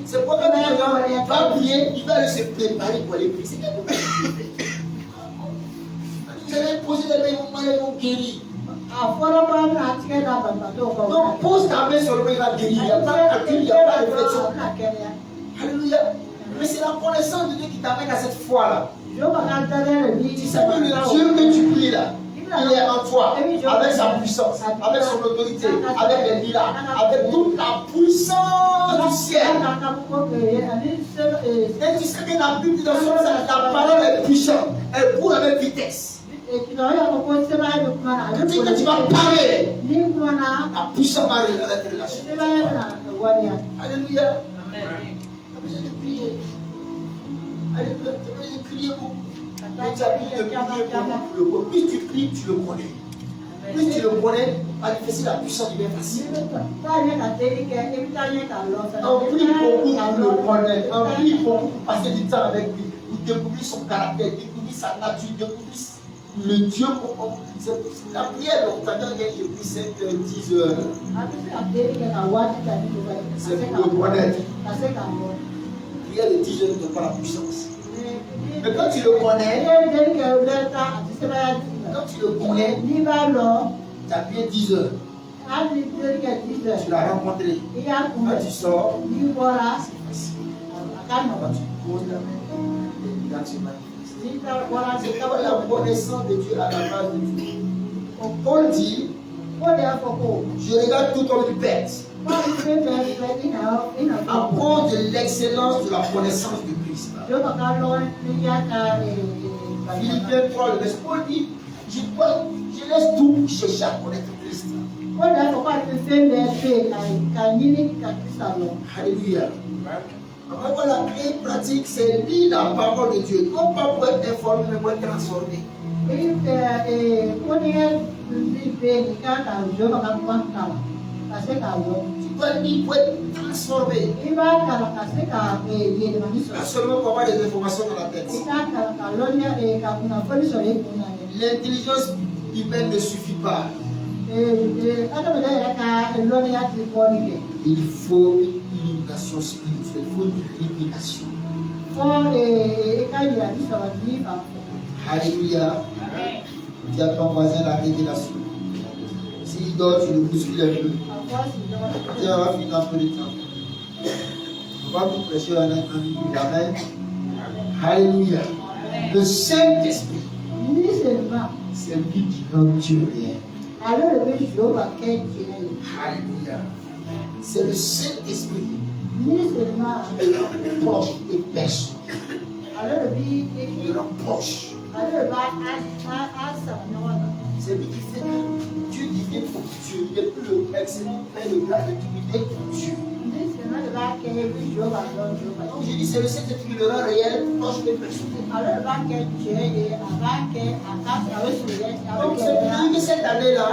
C'est pourquoi quand les gens vont prier, ils vont se préparer pour aller prier. Vous allez poser les mains, ils vont guérir. Donc pose ta main sur le main, il va guérir. Il n'y a pas de calcul, il n'y a pas de réflexion. Alléluia. Mais c'est la connaissance de Dieu qui t'amène à cette foi-là. Tu sais que le Dieu que tu pries là, Il est en toi, avec sa puissance, avec son autorité, avec les miracles, avec toute la puissance du ciel. Et tu sais que la Bible dit dans son sens, la parole est puissante, elle court avec vitesse. Tu dis que tu vas parler, la puissance va aller dans la relation. Alléluia. Tu as besoin de prier. Alléluia. Tu as besoin de crier beaucoup. Tu as besoin de prier beaucoup. Plus tu pries, tu le connais. Plus tu le connais, manifester la puissance devient facile. On prie beaucoup pour le connaître. On prie beaucoup pour passer du temps avec lui, pour découvrir son caractère, découvrir sa nature, découvrir le Dieu. La prière, quand j'ai pris 5 heures, 10 heures. C'est pour le connaître. Prière de 10 heures ne donne pas la puissance. Mais quand tu le connais, tu as prié 10 heures. Tu l'as rencontré. Quand tu sors, c'est facile. Quand tu poses la main, là tu manifestes. C'est comme la connaissance de Dieu à la base de Dieu. Paul dit, je regarde tout comme une bête. À cause de l'excellence de la connaissance de Christ. Philippiens 3, le verset, Paul dit, je laisse tout chercher à connaître Christ. Alléluia. Alors la prière pratique, c'est lire la parole de Dieu, non pas pour être informé, mais pour être transformé. Tu dois lire pour être transformé. Pas seulement pour avoir des informations dans la tête. L'intelligence humaine ne suffit pas. Il faut une illumination spirituelle, il faut une illumination. Alléluia. Tu as ton voisin la révélation. S'il dort, tu le bouscules un peu. Tiens, on va finir un peu de temps. On va vous prêcher un amen. Alléluia. Le Saint-Esprit, c'est lui qui nomme Dieu rien. Alléluia. C'est le Saint-Esprit qui le proche et personne. Il reproche. C'est lui qui fait que Dieu devient pour Dieu. Il n'est plus le excellent Père, le grade de divinité pour Dieu. Donc je dis, c'est le Saint-Esprit qui le rend réel, proche et personne. Donc c'est lui cette année-là,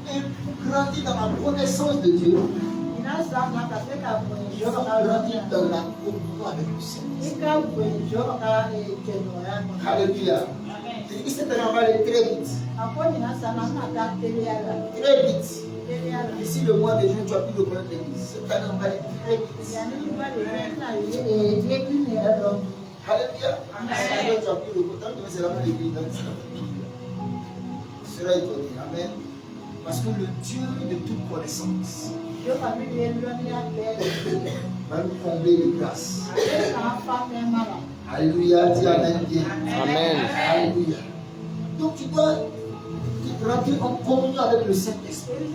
pour grandir dans la connaissance de Dieu. Grandir dans la communion avec le Seigneur. Alléluia. Je dis que cette année, on va aller très vite. Très vite. Ici, le mois de juin, tu as pu le connaître l'église. Cette année, on va aller très vite. Alléluia. Tu as pu le connaître, mais c'est la même église. Tu seras étonné. Amen. Parce que le Dieu de toute connaissance va nous combler de grâce. Alléluia, dis Amen bien. Amen. Alléluia. Donc tu dois rentrer en communion avec le Saint-Esprit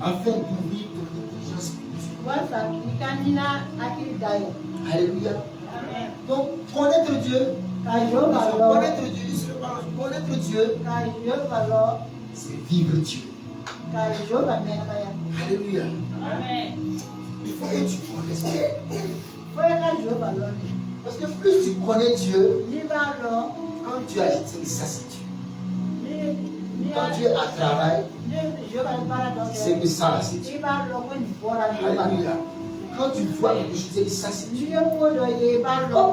afin d'ouvrir ton intelligence spirituelle. Alléluia. Donc connaître Dieu, connaître Dieu, c'est vivre Dieu. Alléluia. Il faut que tu connaisses Dieu. Parce que plus tu connais Dieu, quand tu agis, ça c'est Dieu. Quand tu es à travail, c'est que ça c'est Dieu. Alléluia. Quand tu vois quelque chose, c'est ça c'est Dieu. Comme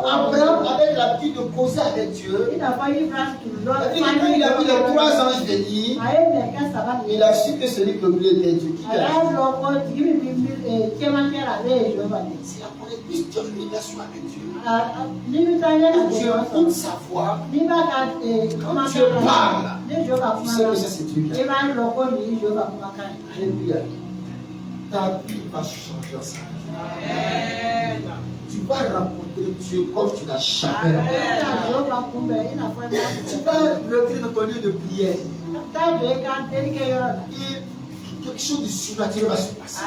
Abraham avait l'habitude de causer avec Dieu, il a vu les 3 anges venir, il a su que celui qui au milieu était Dieu. Qui a c'est la première plus de relation avec Dieu. Dieu écoute sa voix. Quand Dieu parle, tu sais que ça c'est Dieu. Alléluia. Ta vie va changer ensemble. Tu Tu vas rencontrer Dieu comme tu n'as jamais rencontré. Tu vas rentrer dans ton lieu de prière. Et quelque chose de surnaturel va se passer.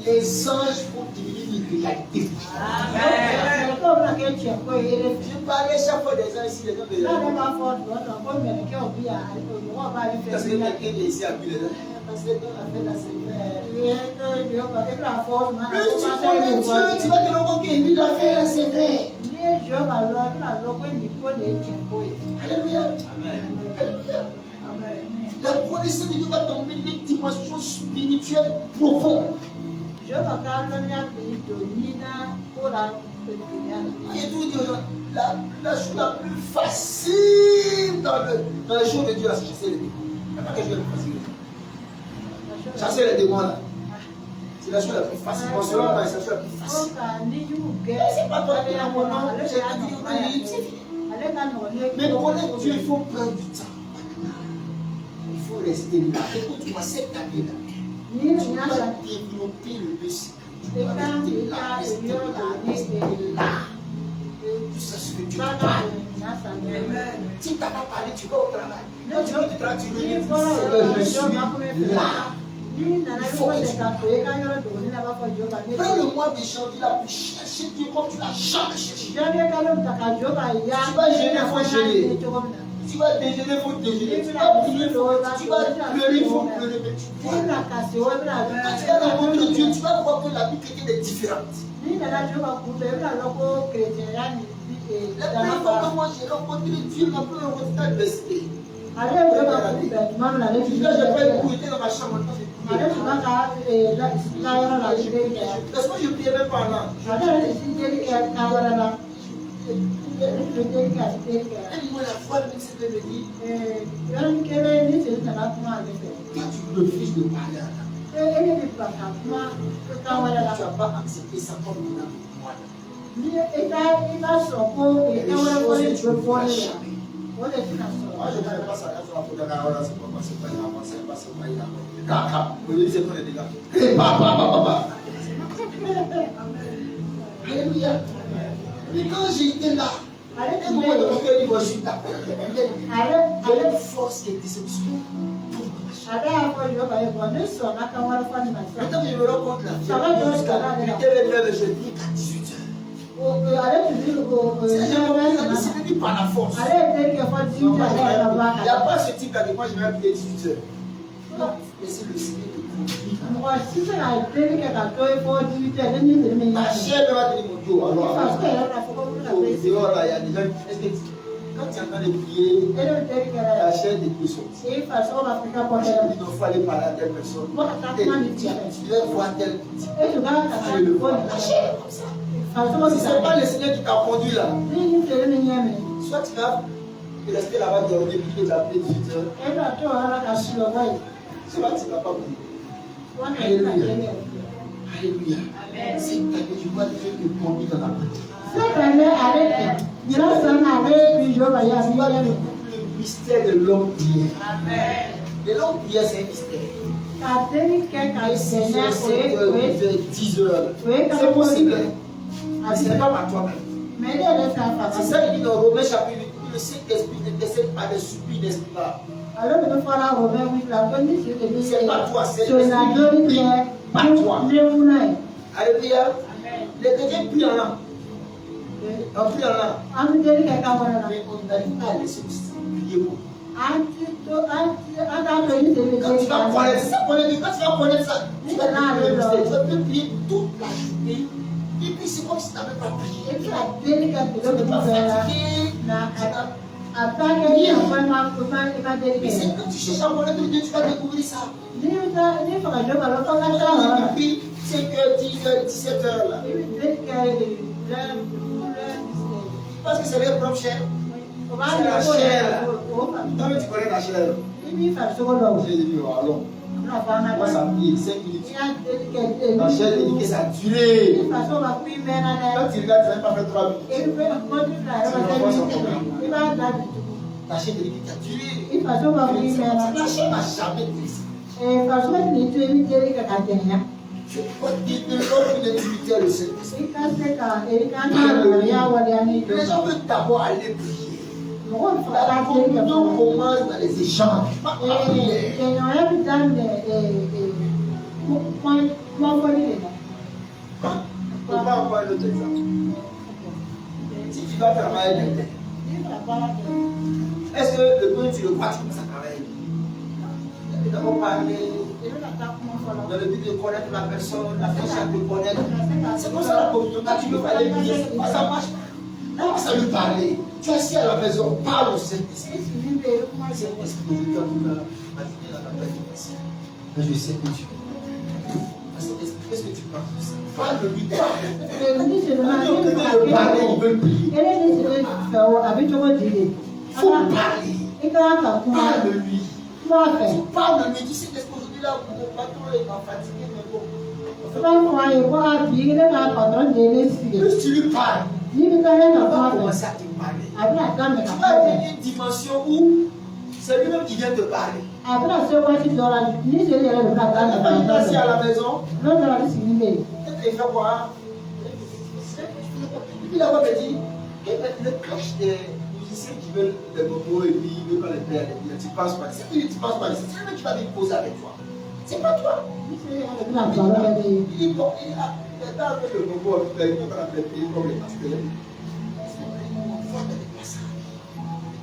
Les anges vont devenir une réalité. Je parlais chaque fois des anges ici, les gens de la parce que quelqu'un est ici à plus les anges. Plus tu connais Dieu, tu vas te rendre compte qu'il lui a fait là, c'est vrai. Alléluia. La connaissance de Dieu va tomber dans une dimension spirituelle profonde. Et tout Dieu, la chose la plus facile dans les jours de Dieu, c'est chasser les démons. Pas que je vais le facile. Chasser les démons là. C'est la chose la plus facile. Bon, selon moi, c'est la chose la plus facile. C'est pas toi qui as mon nom, j'ai dit, mais connaître Dieu, il faut prendre du temps. Il faut rester là. Écoute-moi, cette année-là, tu vas développer le secret. Tu vas rester là, rester là. Tu sais ce que tu parles. Si tu n'as pas parlé, tu vas au travail. Quand tu vas au travail, tu veux dire, je suis là. Prends le mois de janvier là pour chercher Dieu comme tu l'as jamais cherché. Tu vas gêner, il faut gêner. Tu vas déjeuner, il faut déjeuner. Tu vas prier, tu vas pleurer, il faut pleurer. Quand tu vas rencontrer Dieu, tu vas voir que la vie chrétienne est différente. La première fois que moi j'ai rencontré Dieu, la première fois c'était à l'université. Je n'ai pas écouté dans ma chambre. Parce que je priais même pas là. Elle la foi de me dit, quand tu refuses de parler à la tu n'as pas accepté ça comme une âme. Moi, je ne fais pas ça. Alléluia. Mais quand j'étais là, un moment de mon cœur, il je suis d'accord. Il y a une force qui est déception. Maintenant, je me rends compte là. Je dis qu'à 18h. C'est dit par la force. Il n'y a pas ce type là de moi, je vais appeler 18h. Non, mais c'est le Seigneur de ma chair va tenir mon dos. Alors, dehors là, il y a des gens. Quand tu es en train de prier, la chair des pieds sortit. Il faut aller parler à telle personne. Tu dois voir telle petite. La chair comme ça. Si ce n'est pas le Seigneur qui t'a conduit là, soit tu vas rester là-bas dormir, puis tu vas appeler 18h. Soit tu ne vas pas bouger. Alléluia. Alléluia. C'est que tu vois Dieu te conduire dans la prière. Le mystère de l'homme prière. Et l'homme prière, c'est un mystère. Et c'est 10h. C'est possible. Ce n'est pas par toi-même. C'est ça qu'il dit dans Romains chapitre 8. Le Saint-Esprit ne décède pas des soupirs d'esprit. C'est pas toi, c'est l'Esprit qui prie par toi. Alléluia. Les chrétiens prient en langue. On prie en langue. Mais on n'arrive pas à laisser le prier beaucoup. Quand tu vas connaître ça, tu vas prier toute la journée. Et puis c'est comme si tu n'avais pas prié. Tu n'es pas fatigué. Mais c'est quand tu cherches à connaître Dieu, tu vas découvrir ça. Depuis 5h, 10h, 17h là. Parce que c'est leur propre chair. C'est la chair. Toi, tu connais la chair. J'ai dit, allons. Moi, ça prie 5 minutes. La chair dit que ça a duré. Quand tu regardes, tu n'as pas fait 3 minutes. La chair dit que ça a duré. La chair n'a jamais dit ça. Tu peux dire de l'homme d'intimité avec le Saint-Esprit. Ika seka ika Parle na ya wali ani. Les gens veulent d'abord aller prier. Ngo La fara communion teke. commence dans les échanges, pas en prière. Kenyo ya bitande kwa foli le. On va avoir un autre exemple. Si tu vas travailler de terre, est-ce que le point tu le vois, tu commences à travailler? Nous avons parlé dans le but de connaître la personne, la personne de connaître. C'est pour ça la communion, tu veux aller prier, ça marche pas. Là, ça veut parler. Tu es assis à la maison, parle au Saint-Esprit. Saint-Esprit, je donne la matinée à la paix. Mais je sais que tu es. Qu'est-ce que tu penses de ça? Parle de lui. Parler, il veut prier. Il faut parler. Parle de lui. Parle de lui. Tu sais qu'aujourd'hui là, mon patron est fatigué, mais bon. Plus tu lui parles, il va commencer à te parler. Tu vas atteindre une dimension où c'est lui-même qui vient te parler. Quand tu es assis à la maison, peut-être il fait quoi? Puis là-bas, il dit, le clash des musiciens qui veulent les bobos et puis ils veulent pas les faire, tu passes pas. C'est qui tu passes pas? C'est lui-même qui va venir poser avec toi. C'est pas toi. Il dit, bon, il est dans le bobo, il est dans le pays comme les pasteurs.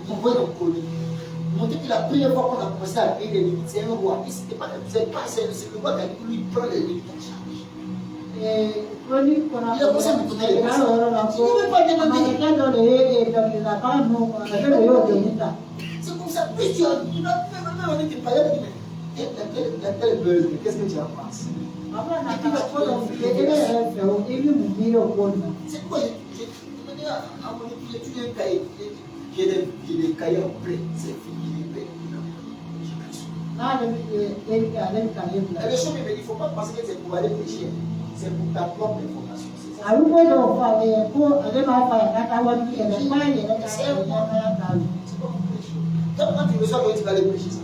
On voit donc connu. Montrer que la première fois qu'on a commencé à payer les limites, c'est un roi. C'est pas le roi qui lui prend les limites en charge. Il a commencé à me donner les passes. Il ne veut pas demander. C'est comme ça. Puis tu as dit, on était pas là, mais qu'est-ce que tu en penses? C'est quoi? J'ai demandé à mon épouse d'étudier un cahier. J'ai des cahiers pleins, c'est fini. Et le chemin, il ne faut pas penser que c'est pour aller pécher, c'est pour ta propre information. Quand tu reçois que tu vas aller pécher ça.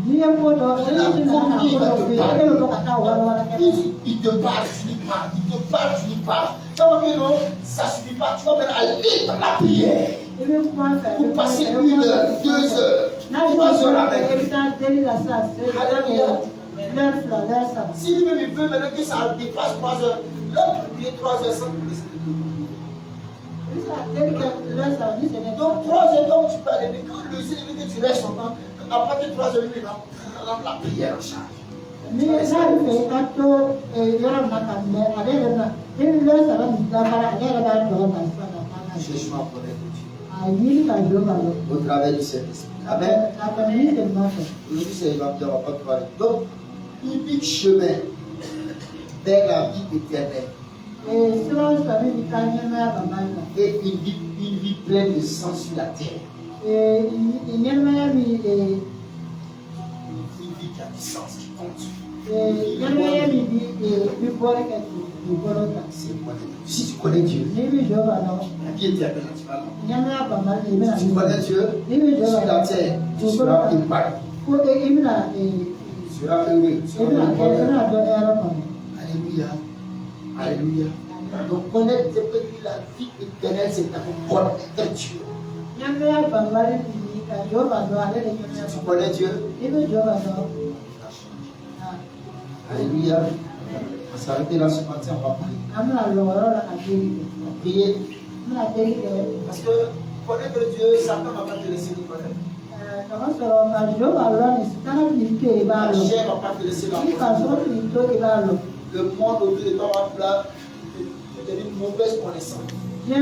Il te parle, tu lui parles, il te parle, tu lui parles. Ça va que non, ça ne suffit pas, tu vas même aller dans la prière. Pour passer 1 heure, 2 heures, 3 heures avec lui. Si lui-même il veut maintenant que ça dépasse 3 heures, l'autre prier 3 heures sans prier. Donc 3 heures, donc tu peux aller, mais quand le Seigneur veut que tu restes longtemps, après 3 heures, il va la prière en charge. Jésus m'a connaît au travers du Saint-Esprit. Amen. Aujourd'hui, c'est l'évangile, on va pas parler. Donc, unique chemin vers la vie éternelle. Et une vie pleine de sens sur la terre. Une vie qui a du sens, qui compte. Si tu connais Dieu, la vie éternelle, tu vas là. Si tu connais Dieu, sur la terre, tu seras épanoui. Tu seras heureux. Alléluia. Alléluia. Donc connaître la vie éternelle, c'est ta connaître Dieu. Tu connais Dieu? Alléluia. On va s'arrêter là ce matin, on va prier. On va prier. Parce que connaître Dieu, Satan ne va pas te laisser le connaître. La chair ne va pas te laisser l'entendre. Le monde autour de toi va te donner une mauvaise connaissance. Mais tu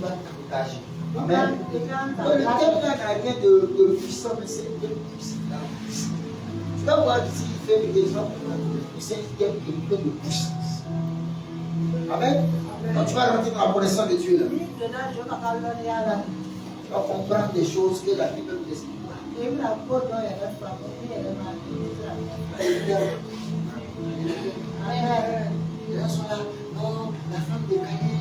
vas t'engager. Amen. Le terme n'a rien de puissant, mais c'est de puissant. Tu vas voir ici, il fait des gens c'est un terme qui est de puissance. Amen. Quand tu vas rentrer dans la connaissance de Dieu, là, tu vas comprendre des choses que la Bible ne t'explique pas. Les gens sont là, non, la femme de Caïn,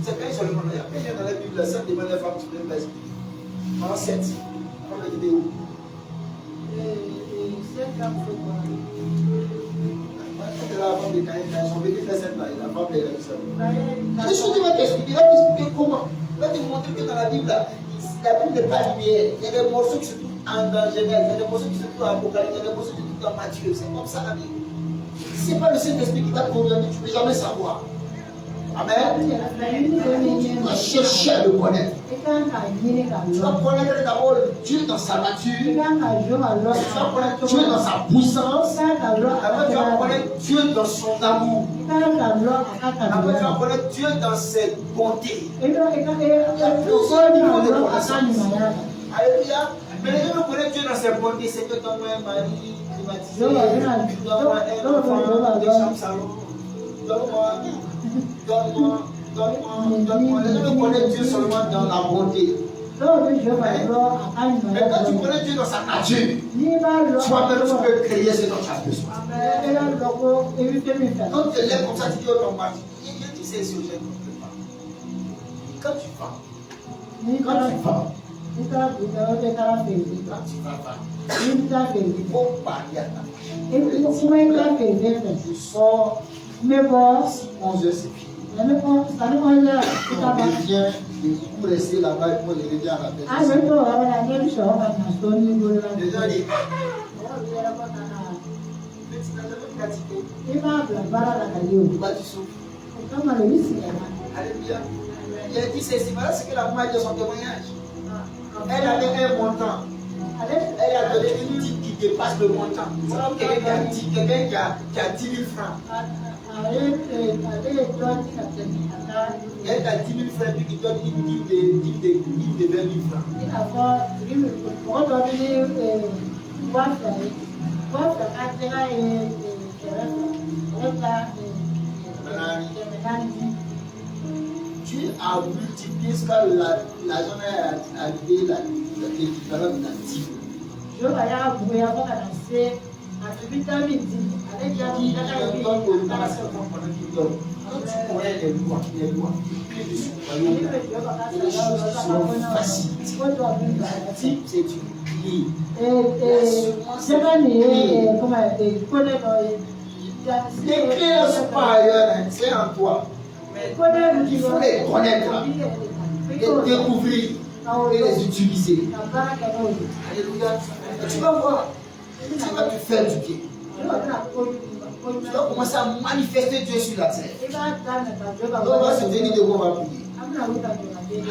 c'est Caïn seulement. Il y a plein dans la Bible, ça demande la femme, tu ne peux pas expliquer. En 7, comme la vidéo. venu faire cette là, il n'a pas payé ça. Je suis dit, il va t'expliquer comment. Il va te montrer que dans la Bible, la Bible n'est pas linéaire. Il y a des morceaux qui se trouvent dans Genèse, il y a des morceaux qui se trouvent dans Apocalypse, il y a des morceaux qui se trouvent dans Matthieu. C'est comme ça la Bible. Si ce n'est pas le Saint-Esprit qui va te conduire, tu ne peux jamais savoir. Amen. Tu vas chercher à le connaître. Tu vas connaître d'abord Dieu dans sa nature. Tu vas connaître Dieu dans sa puissance. Après, tu vas connaître Dieu dans son amour. Après, tu vas connaître Dieu dans ses bontés. Il y a plusieurs niveaux de connaissance. Alléluia. Mais les gens connaissent Dieu dans ses bontés. C'est que ton un mari climatisé, tu dois avoir un enfant, des chambres salons. Donne-moi. Les gens connaissent Dieu seulement dans la bonté. Mais quand tu connais Dieu dans sa nature, toi-même tu peux créer ce dont tu as besoin. Quand tu te lèves comme ça, tu dis au ton mari, tu sais ce que je ne peux pas. Quand tu vas, il faut parler à ta fille. Je sors, 11h c'est fini. On revient, vous restez là-bas et moi je reviens à la tête. Les gens disent, alléluia. Il a dit ceci, voilà ce que la maman dit de son témoignage. Elle avait un montant. Elle a donné une dîme qui dépasse le montant. Quelqu'un qui a 10 000 francs. Elle a 10 000 francs puis qui donne une dîme de 20 000 francs. Dieu a multiplié ce que l'argent a arrivé, l'équivalent de la dîme. Quand tu connais les lois, tu peux les supporter. Les choses sont faciles. C'est une clé. Les clés ne sont pas ailleurs, c'est en toi. Il faut les connaître, les découvrir et les utiliser. Alléluia. Tu vas voir, tu vas te faire du bien. Tu vas commencer à manifester Dieu sur la terre. On va se tenir devant, on va prier.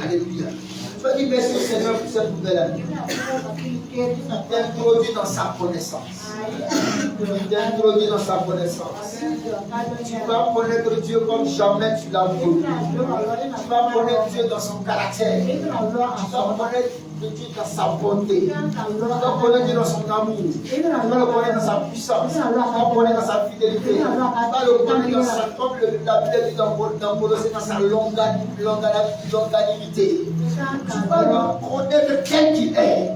Alléluia. Tu vas dire merci au Seigneur pour cette nouvelle année. T'introduis dans sa connaissance. T'introduis dans sa connaissance. Tu vas connaître Dieu comme jamais tu l'as voulu. Tu vas connaître Dieu dans son caractère. Tu vas connaître Dieu dans sa bonté. Tu vas connaître Dieu dans son amour. Tu vas le connaître dans sa puissance. Tu vas le connaître dans sa fidélité. Tu vas le connaître dans sa, comme la Bible dit dans Colossiens, dans sa longanimité. Tu vas le connaître tel qu'il est.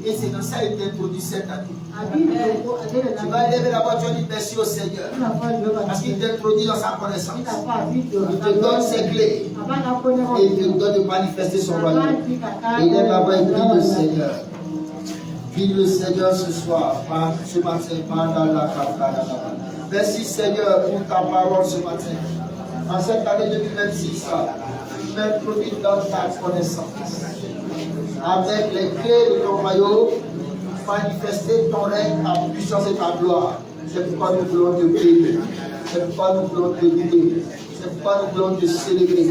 Et c'est dans ça qu'il t'introduit cette année. Tu vas lever la voix, tu vas dire merci au Seigneur. Parce qu'il t'introduit dans sa connaissance. Il te donne ses clés. Et il te donne de manifester son royaume. Et lève la voix et prie le Seigneur. Prie le Seigneur ce soir, ce matin, pendant la campagne. Merci Seigneur pour ta parole ce matin. En cette année 2026, tu m'introduis dans ta connaissance. Avec les clés de ton royaume, manifester ton règne, ta puissance et ta gloire. C'est pourquoi nous voulons te bénir. C'est pourquoi nous voulons te louer. C'est pourquoi nous voulons te célébrer.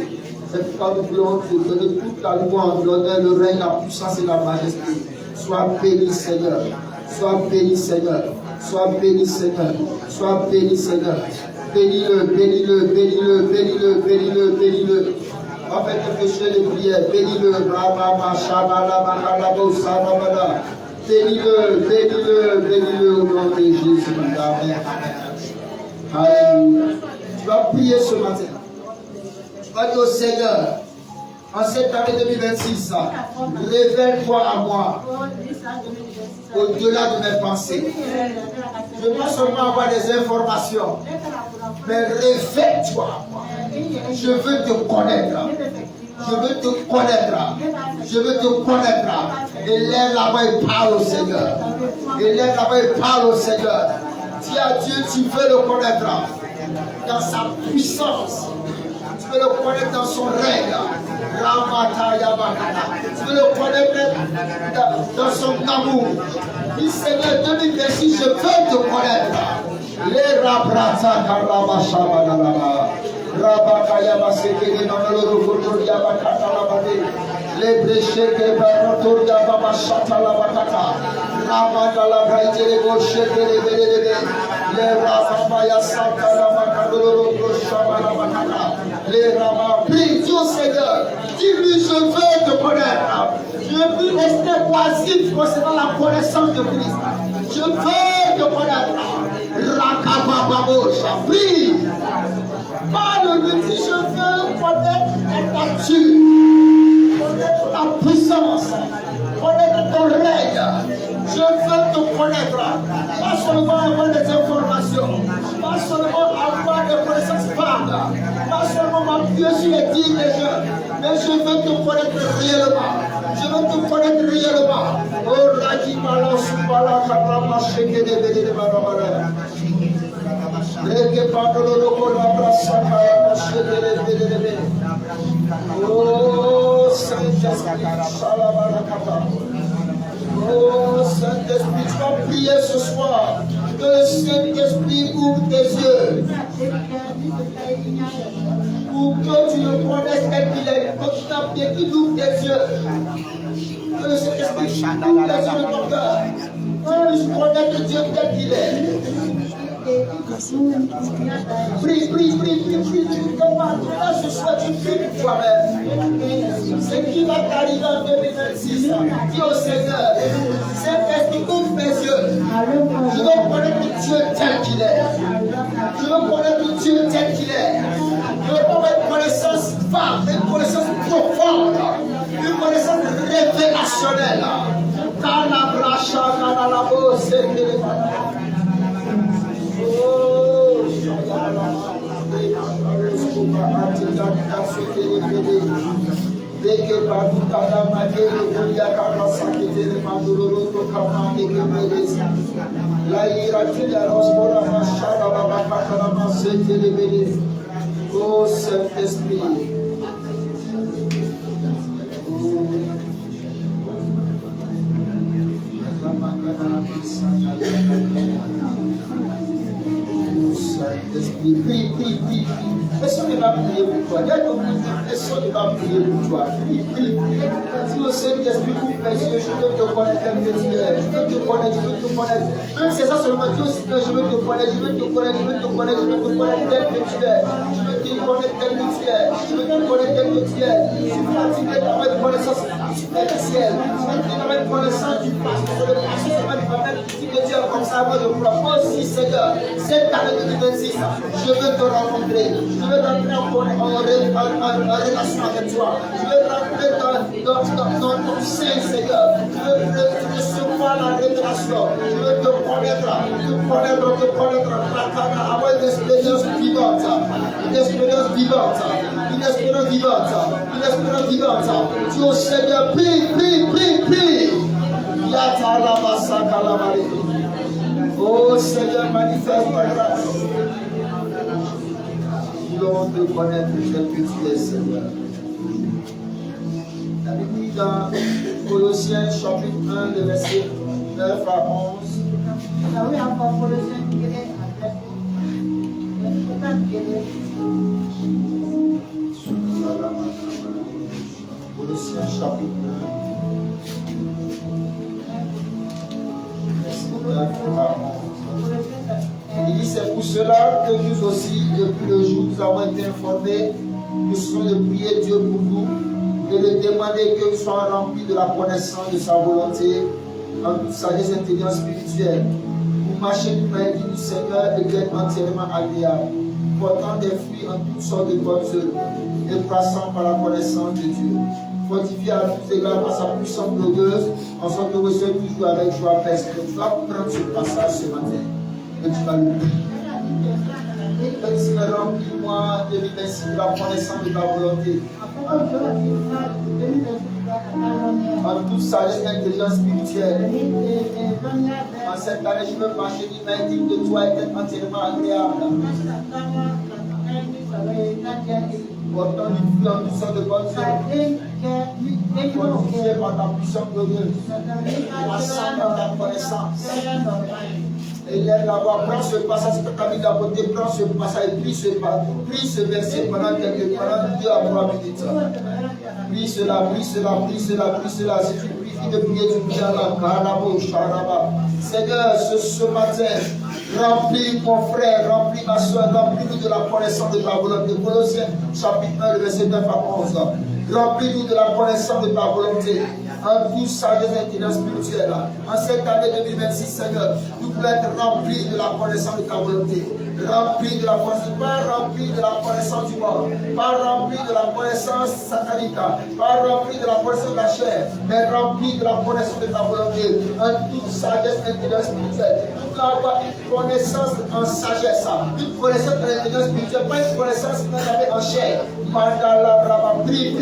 C'est pourquoi nous voulons te donner toute la louange, l'honneur, le règne, la puissance et la majesté. Sois béni, Seigneur. Sois béni, Seigneur. Sois béni, Seigneur. Sois béni, Seigneur. Bénis-le, bénis-le, bénis-le, bénis-le, bénis-le, bénis-le. En fait, le péché de prière, bénis-le, bénis-le, bénis-le, bénis-le au nom de Jésus. Amen. Alléluia. Tu vas prier ce matin. Tu vas dire au Seigneur, en cette année 2026, révèle-toi à moi, au-delà de mes pensées. Je veux pas seulement avoir des informations, mais révèle-toi à moi. Je veux te connaître. Je veux te connaître. Je veux te connaître. Et lève la voix et parle au Seigneur. Et lève la voix et parle au Seigneur. Dis à Dieu, tu veux le connaître dans sa puissance. Tu veux le connaître dans son règne. Tu veux le connaître dans son amour. Dis Seigneur, 2026, je veux te connaître. Les rabrata karabashabanalaba. Rabakayaba sekere namaloro kotoria bakata labade. Les bréchés que barotoria baba chata labakata. Ramadala braïdere gauche les rababaya santa labakadoro koshaba labakata. Les rabas, prie Dieu Seigneur. Dis-lui, je veux te connaître. Je ne veux rester oisif concernant la connaissance de Christ. Je veux te connaître. Rakabababosha, prie. Parle-lui, dis, je veux connaître ta nature, connaître ta puissance, connaître ton règne. Je veux te connaître. Pas seulement avoir des informations, pas seulement avoir des connaissances vagues, pas seulement m'appuyer sur les dires des gens, mais je veux te connaître réellement. Je veux te connaître réellement. Oh, Radimala, Subala, Kabrama, Sheke, de Barabara. Oh, Saint-Esprit, oh, Saint-Esprit, tu vas prier ce soir. Que le Saint-Esprit ouvre tes yeux. Pour que tu le connaisses tel qu'il est. Que tu t'appelles, qu'il ouvre tes yeux. Que le Saint-Esprit ouvre tes yeux de ton cœur. Que tu connaisses Dieu tel qu'il est. Prie, ce soir tu pries pour toi-même. Ce qui va t'arriver en 2026, dis au Seigneur, Saint-Esprit, ouvre mes yeux. Je veux connaître Dieu tel qu'il est. Je veux connaître Dieu tel qu'il est. Je veux avoir une connaissance vague, une connaissance profonde, une connaissance révélationnelle. Oh Saint-Esprit. Saint-Esprit, prie. Personne ne va prier pour toi. Personne ne va prier pour toi. Prie. Si le Saint-Esprit vous fait, je veux te connaître tel que tu es. Je veux te connaître. Même c'est ça seulement, Dieu, je veux te connaître tel que tu es. Je veux te connaître tel que tu es. Je veux te connaître tel que tu es. Si tu fatigues avec une connaissance superficielle, si tu avec une connaissance du passé, le passé, ça va te permettre de dire comme ça avant de vouloir. Moi aussi, Seigneur, cette année 2026, je veux te rencontrer. Je veux rentrer en relation avec toi. Je veux rentrer dans ton sein, Seigneur. Je veux recevoir la révélation. Je veux te connaître. Avoir une expérience vivante. Une expérience vivante. Tu au Seigneur, prie. Oh Seigneur, manifeste ta grâce. Nous voulons te connaître tel que tu es, Seigneur. La Bible dit dans Colossiens chapitre 1, de verset 9 à 11. Colossiens chapitre 1. Il dit, c'est pour cela que nous aussi, depuis le jour où nous avons été informés, nous sommes de prier Dieu pour vous et de demander que nous soyons remplis de la connaissance de sa volonté en toute sagesse et intelligence spirituelle, pour marcher du maître du Seigneur et d'être entièrement agréable, portant des fruits en toutes sortes de bonnes œuvres et croissant par la connaissance de Dieu. Fortifié à tous égards par sa puissance glorieuse, en sorte que vous soyez toujours avec joie personnelle. Tu vas prendre ce passage ce matin et tu vas le lire. Seigneur, remplis-moi de la connaissance de ta volonté. En toute sagesse et intelligence spirituelle. En cette année, je veux marcher d'une main digne de toi et être entièrement agréable. Portant du fruit en toutes sortes de bonnes œuvres. Fortifié par ta puissance glorieuse. Croissant dans ta connaissance. Élève la voix, prends ce passage, c'est ta vie d'apporter, prends ce passage et prie ce verset pendant 2 à 3 minutes. Prie cela, si tu pries de prier, tu pries à la Karabo, Sharaba. Seigneur, ce matin, remplis mon frère, remplis ma soeur, remplis-nous de la connaissance de ta volonté. Colossiens chapitre 1, le verset 9 à 11. Remplis-nous de la connaissance de ta volonté. En toute sagesse et intelligence spirituelle. En cette année 2026, Seigneur, nous voulons être remplis de la connaissance de ta volonté. Remplis de la connaissance, pas remplis de la connaissance du monde, pas remplis de la connaissance satanique, pas remplis de la connaissance de la chair, mais remplis de la connaissance de ta volonté. En toute sagesse et intelligence spirituelle. Nous voulons avoir une connaissance en sagesse, une connaissance en intelligence spirituelle, pas une connaissance en chair. Mandala Brahma, prie.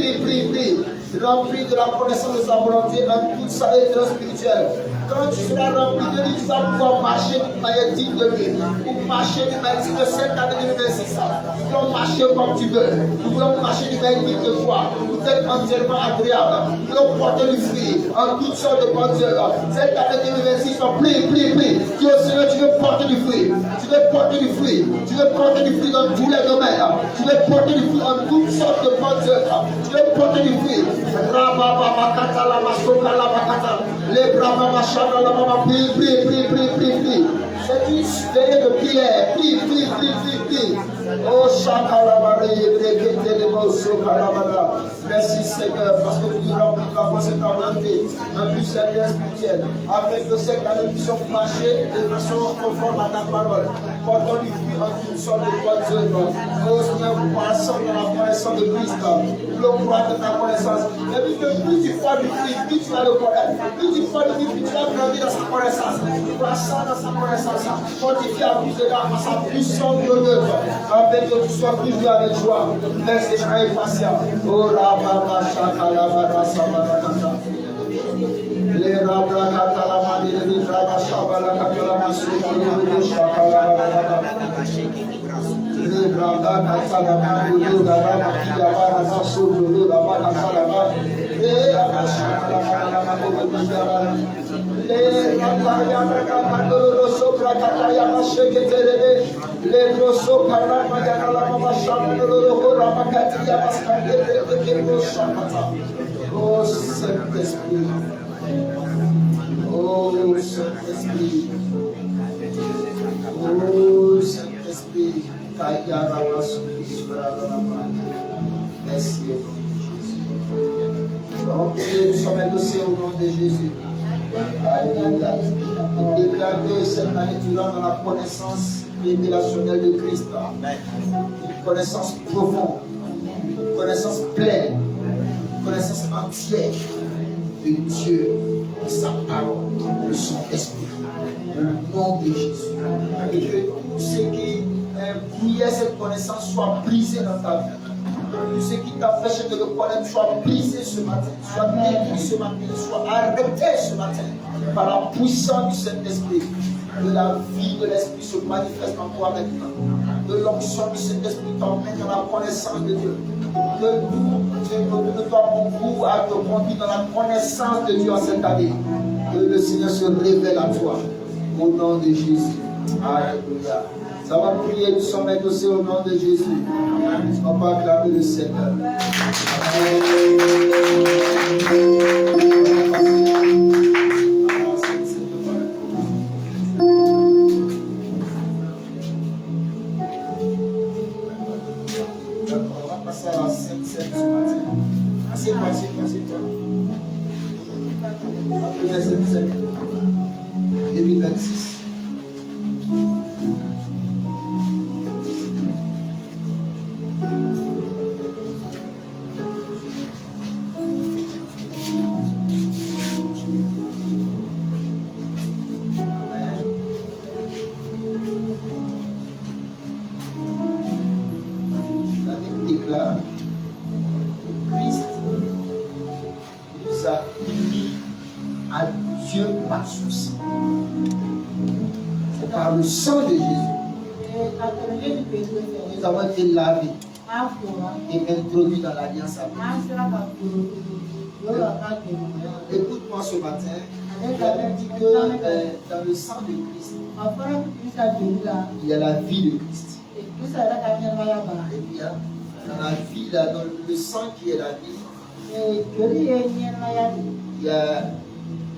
Rempli de la connaissance de sa volonté en toute sa intelligence spirituelle. Quand tu seras rempli de lui, tu vas pouvoir marcher d'une manière digne de lui. Ou marcher d'une manière digne de cette année 2026. Nous voulons marcher comme tu veux. Nous voulons marcher d'une manière digne de toi. Nous être entièrement agréable. Nous voulons porter du fruit en toutes sortes de bonnes œuvres. Cette année 2026, prie. Dis au Seigneur, tu veux porter du fruit. Tu veux porter du fruit. Tu veux porter du fruit dans tous les domaines. Tu veux porter du fruit en toutes sortes de bonnes œuvres. Tu veux porter du fruit. Les bras prie. C'est une veillée de prière. Prie. Oh, merci Seigneur, parce que nous remplis la voix de ta volonté, un but sérieux spirituel, avec le sec à l'ambition pour marcher de façon conforme à ta parole, portant du fruit en toutes sortes de bonnes œuvres. Oh Seigneur, croissant dans la connaissance de Christ, le croire de ta connaissance. Et puis que plus tu feras du fruit, plus tu vas le connaître. Plus tu feras du fruit, plus tu vas grandir dans sa connaissance. Croissant dans sa connaissance, fortifié à plus de par sa puissance glorieuse, afin que tu sois toujours avec joie. Merci, soyez patient. Oh, Rabba, Shaka, Sabara, les Rabba, Katalama, les Rabba, Shabala, Katalama, Shaka, les Rabba, Katalama, les Rabba, Kiabara, Sulu, Rabba, Katalama, les Rabba, Shabala, les oh Saint-Esprit, oh Saint-Esprit, oh Saint-Esprit, merci. Nous sommes adossés au nom de Jésus. Alléluia. Nous déclarons cette année durant dans la connaissance révélationnelle de Christ. Une connaissance profonde, une connaissance pleine, une connaissance entière de Dieu, de sa parole, de son esprit. Au nom de Jésus. Et que tout ce qui brouillait cette connaissance soit brisé dans ta vie. Tout ce qui t'empêche de le connaître soit brisé ce matin, soit détruit ce matin, soit arrêté ce matin par la puissance du Saint-Esprit. Que la vie de l'Esprit se manifeste en toi maintenant. Que l'onction du Saint-Esprit t'emmène dans la connaissance de Dieu. Que nous avons beaucoup à te conduire dans la connaissance de Dieu en cette année. Que le Seigneur se révèle à toi. Au nom de Jésus. Alléluia. Ça va prier, nous sommes adossés au nom de Jésus. On va acclamer le Seigneur. On va passer à la Sainte Seine ce matin. Assieds-toi. Après la Sainte Seine, 2026. Par le sang de Jésus, nous avons été lavés et introduits dans l'alliance avec Dieu. Écoute-moi ce matin. La Bible dit que dans le sang de Christ, il y a la vie de Christ. Et puis dans la vie, dans le sang qui est la vie, il y a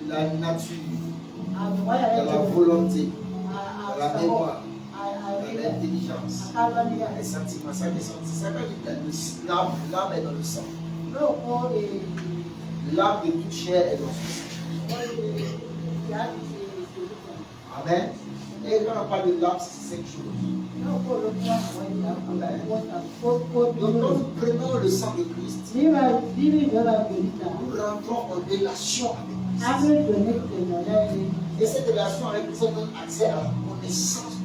la nature, il y a la volonté, il y a la mémoire, il y a l'intelligence, les sentiments. Ça veut dire l'âme est dans le sang. L'âme de toute chair est dans le sang. Amen. Et quand on parle de l'âme, c'est 5 choses. Donc quand nous prenons le sang de Christ, nous rentrons en relation avec Christ. Et cette relation avec Christ nous donne accès à la connaissance.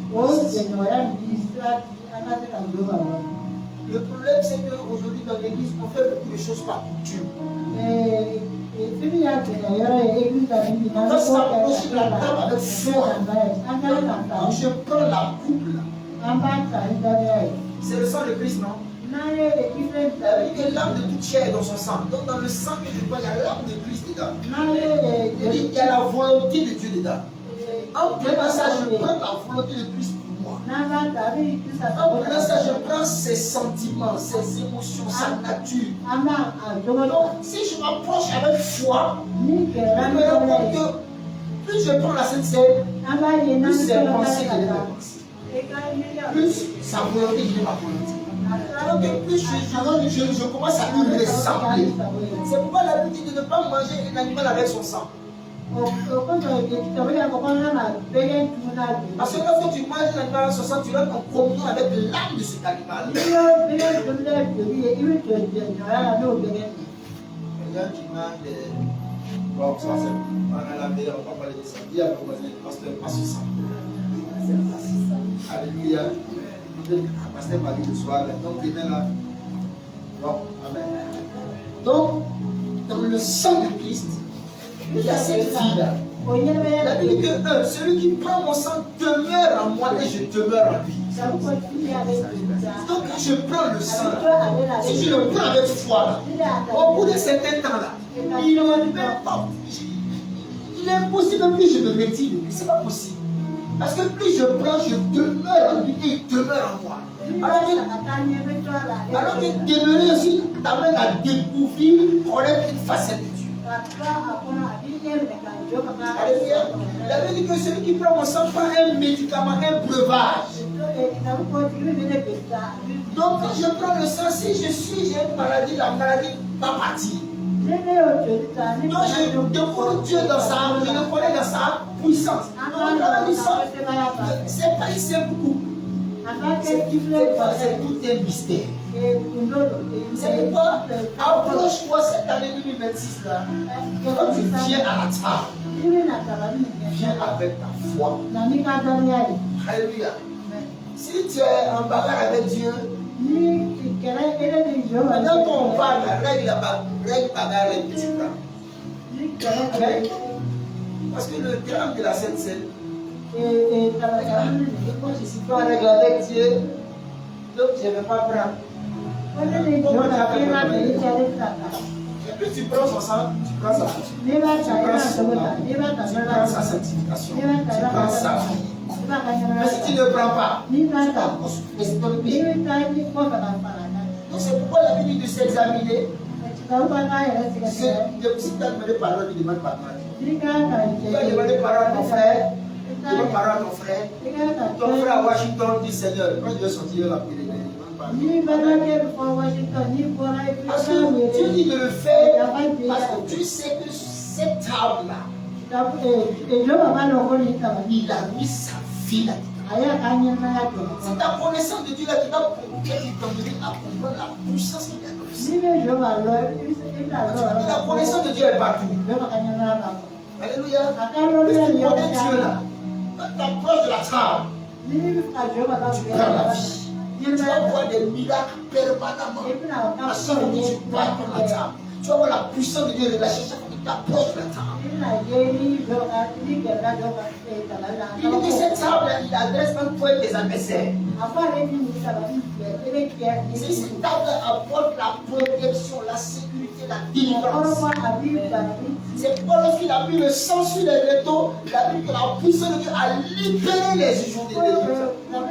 Le problème, c'est qu'aujourd'hui dans l'église, on fait beaucoup de choses par coutume. Quand ça approche la table avec foi, quand je prends la coupe là, c'est le sang de Christ, non? Et l'âme de toute chair est dans son sang. Donc dans le sang que je prends, il y a l'âme de Christ dedans. Il y a la volonté de Dieu dedans. En prenant ça, je prends la volonté de Christ pour moi. En prenant ça, je prends ses sentiments, ses émotions, sa nature. Donc si je m'approche avec foi, je me rends compte que plus je prends la Sainte Seine, plus ses pensées que mes pensées. Plus sa volonté que ma volonté. Donc plus je commence à lui ressembler. C'est pourquoi la Bible dit de ne pas manger un animal avec son sang. Parce que lorsque tu manges un animal avec son sang, tu rentres en communion avec l'âme de cet animal. Quelqu'un qui mange des... Bon, ça c'est... On a la meilleure, on va parler de ça. Dis à mon voisin, pasteur, passe ce sang. Alléluia. Pasteur m'a dit le soir, donc demain là. Bon, amen. Donc, dans le sang de Christ, il y a cette vie-là. La Bible dit que celui qui prend mon sang demeure en moi et je demeure en lui. Donc quand je prends le sang, si je le prends avec foi, au bout de certain temps-là, il est impossible que je me retire de lui. Ce n'est pas possible. Parce que plus je prends, je demeure en lui et il demeure en moi. Alors que demeurer aussi t'amène à découvrir connaître une facette de Dieu. Alléluia. La Bible dit que celui qui prend mon sang prend un médicament, un breuvage. Donc quand je prends le sang, si j'ai une maladie, la maladie va partir. Donc je découvre Dieu dans sa âme, je le connais dans sa puissance. C'est pas ici beaucoup. C'est tout un mystère. C'est pourquoi, approche-toi cette année 2026 là, quand tu viens à la table, viens avec ta foi. Alléluia. Si tu es en bagarre avec Dieu, maintenant qu'on parle, règle bagarre, règle petit plan. Parce que le drame de la Sainte Seine, moi je suis pas en règle avec Dieu, donc je ne vais pas prendre. Et puis tu prends son sang, tu prends sa force, tu prends sa sanctification, tu prends sa vie. Mais si tu ne prends pas, tu vas estomper. Donc c'est pourquoi la Bible dit de s'examiner. Si tu as demandé pardon, tu demandes pardon. Tu as demandé pardon à ton frère, demande pardon à ton frère. Ton frère à Washington dit Seigneur, quand je vais sortir, il va prier. Parce que Dieu dit de le faire parce que tu sais que cette table-là, il a mis sa vie là-dedans. C'est ta connaissance de Dieu là qui va t'emmener à comprendre la puissance qu'il y a dans le sang. La connaissance de Dieu est partout. Alléluia. Parce que tu connais Dieu là. Quand tu approches de la table, tu prends la vie. Tu vas voir des miracles permanemment. À chaque fois que tu vas prendre la table, tu vas voir la puissance de Dieu relâcher chaque fois que tu approches la table. Il dit que cette table, il adresse même toi et tes adversaires. Cette table apporte la protection, la sécurité, la délivrance. C'est Paul lorsqu'il a mis le sang sur les métaux, il a dit que la puissance de Dieu a libéré les jours des délivrance. Donc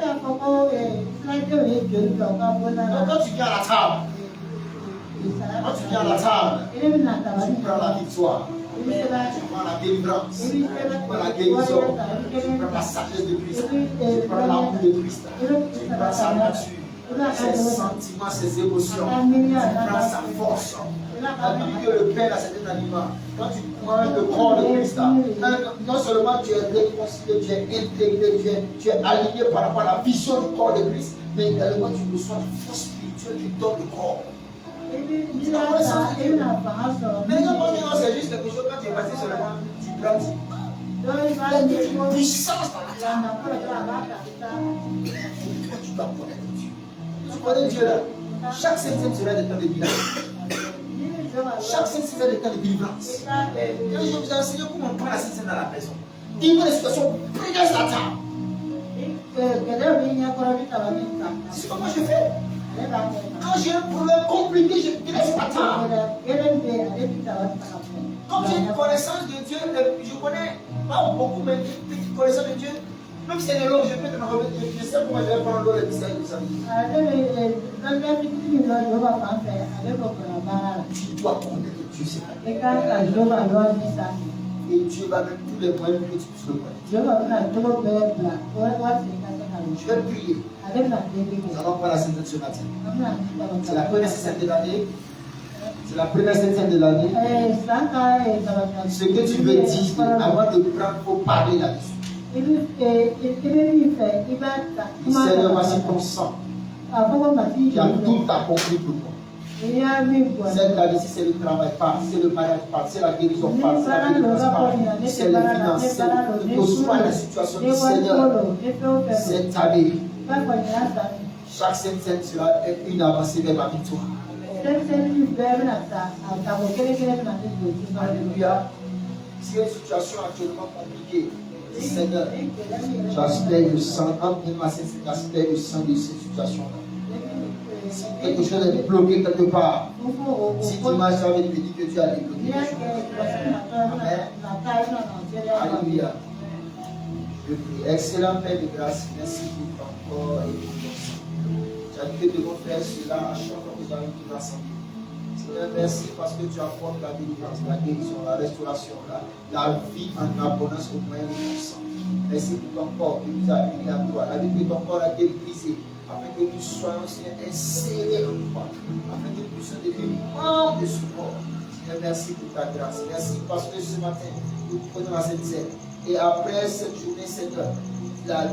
quand tu viens à la table, tu prends la victoire. Tu prends la délivrance, tu prends la guérison, tu prends la sagesse de Christ, tu prends l'amour de Christ, tu prends sa nature, ses sentiments, ses émotions, tu prends sa force. La Bible dit que le Père a certains aliments. Quand tu prends le corps de Christ, non seulement tu es réconcilié, tu es intégré, tu es aligné par rapport à la vision du corps de Christ, mais également tu reçois la force spirituelle qui donne le corps. Mais quand c'est juste quelque chose, quand tu es passé seulement, tu pratiques. Il y a une puissance dans la table. Tu dois connaître Dieu. Tu connais Dieu là. Chaque septième sera des temps de bilan. Chaque septième sera des temps de délivrance. Et je vous ai enseigné comment on prend la septième dans la maison. Dis-moi les situations, prenez la table. C'est comment je fais. Quand j'ai un problème compliqué, je laisse la table. Comme j'ai une connaissance de Dieu, je connais pas beaucoup, mais une petite connaissance de Dieu. Même si c'est de l'eau, je peux te remettre. Je sais comment je vais prendre l'eau et puis ça y est. Tu dois connaître Dieu, c'est pas. Et Dieu va mettre tous les moyens que tu puisses le connaître. Je vais prier. Nous allons prendre la septième ce matin. C'est la première septième de l'année. C'est la première septième de l'année. Ce que tu veux dire, avant de prendre, il faut parler là-dessus. Seigneur, voici ton sang qui a tout accompli pour moi. Cette année, si c'est le travail, pas, c'est le mariage, pas, c'est la guérison, pas, c'est la délivrance, pas, c'est les finances, c'est que soit la situation du Seigneur. Cette année, chaque septième sera une avancée vers ma victoire. Alléluia. Si une situation actuellement compliquée, Seigneur, j'aspire le sang, j'aspire le sang de cette situation-là. Si quelque chose est bloqué quelque part, si dimanche j'avais dit que Dieu a débloqué les choses. Amen. Alléluia. Je prie. Excellent Père de grâce, merci pour ton corps et pour ton sang. J'ai dit que devons faire cela à chaque fois que nous allons nous rassembler. Seigneur, merci parce que tu apportes la délivrance, la guérison, la restauration, la vie en abondance au moyen de ton sang. Merci pour ton corps qui nous a unis à toi. La vie de ton corps a été brisée afin que nous soyons insérés en toi, afin que nous puissions devenir membres de ce corps. Seigneur, merci pour ta grâce. Merci parce que ce matin, nous prenons la cette scène. Et après cette journée, Seigneur, la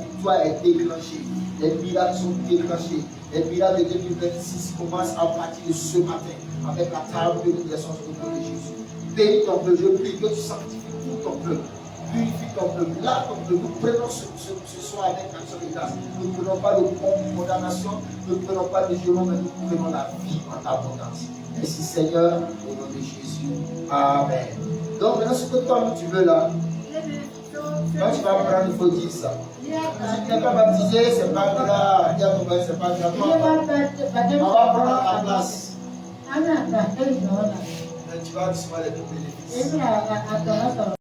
victoire est déclenchée. Les miracles sont déclenchés. Les miracles de 2026 commencent à partir de ce matin avec la table de l'intégration au nom de Jésus. Bénis ton peuple, je prie que tu sanctifies tout ton peuple. Purifie ton peuple. Là, ton peuple, nous prenons ce soir avec action de grâce. Nous ne prenons pas de condamnation, nous ne prenons pas de jugement, mais nous prenons la vie en abondance. Merci Seigneur, au nom de Jésus. Amen. Donc maintenant, ce que toi tu veux là, quand tu vas prendre, il faut dire ça. Si tu n'es pas baptisé, c'est pas grave. Dis à ton père, c'est pas grave. On va prendre ta place. Mais tu vas doucement les bénéfices.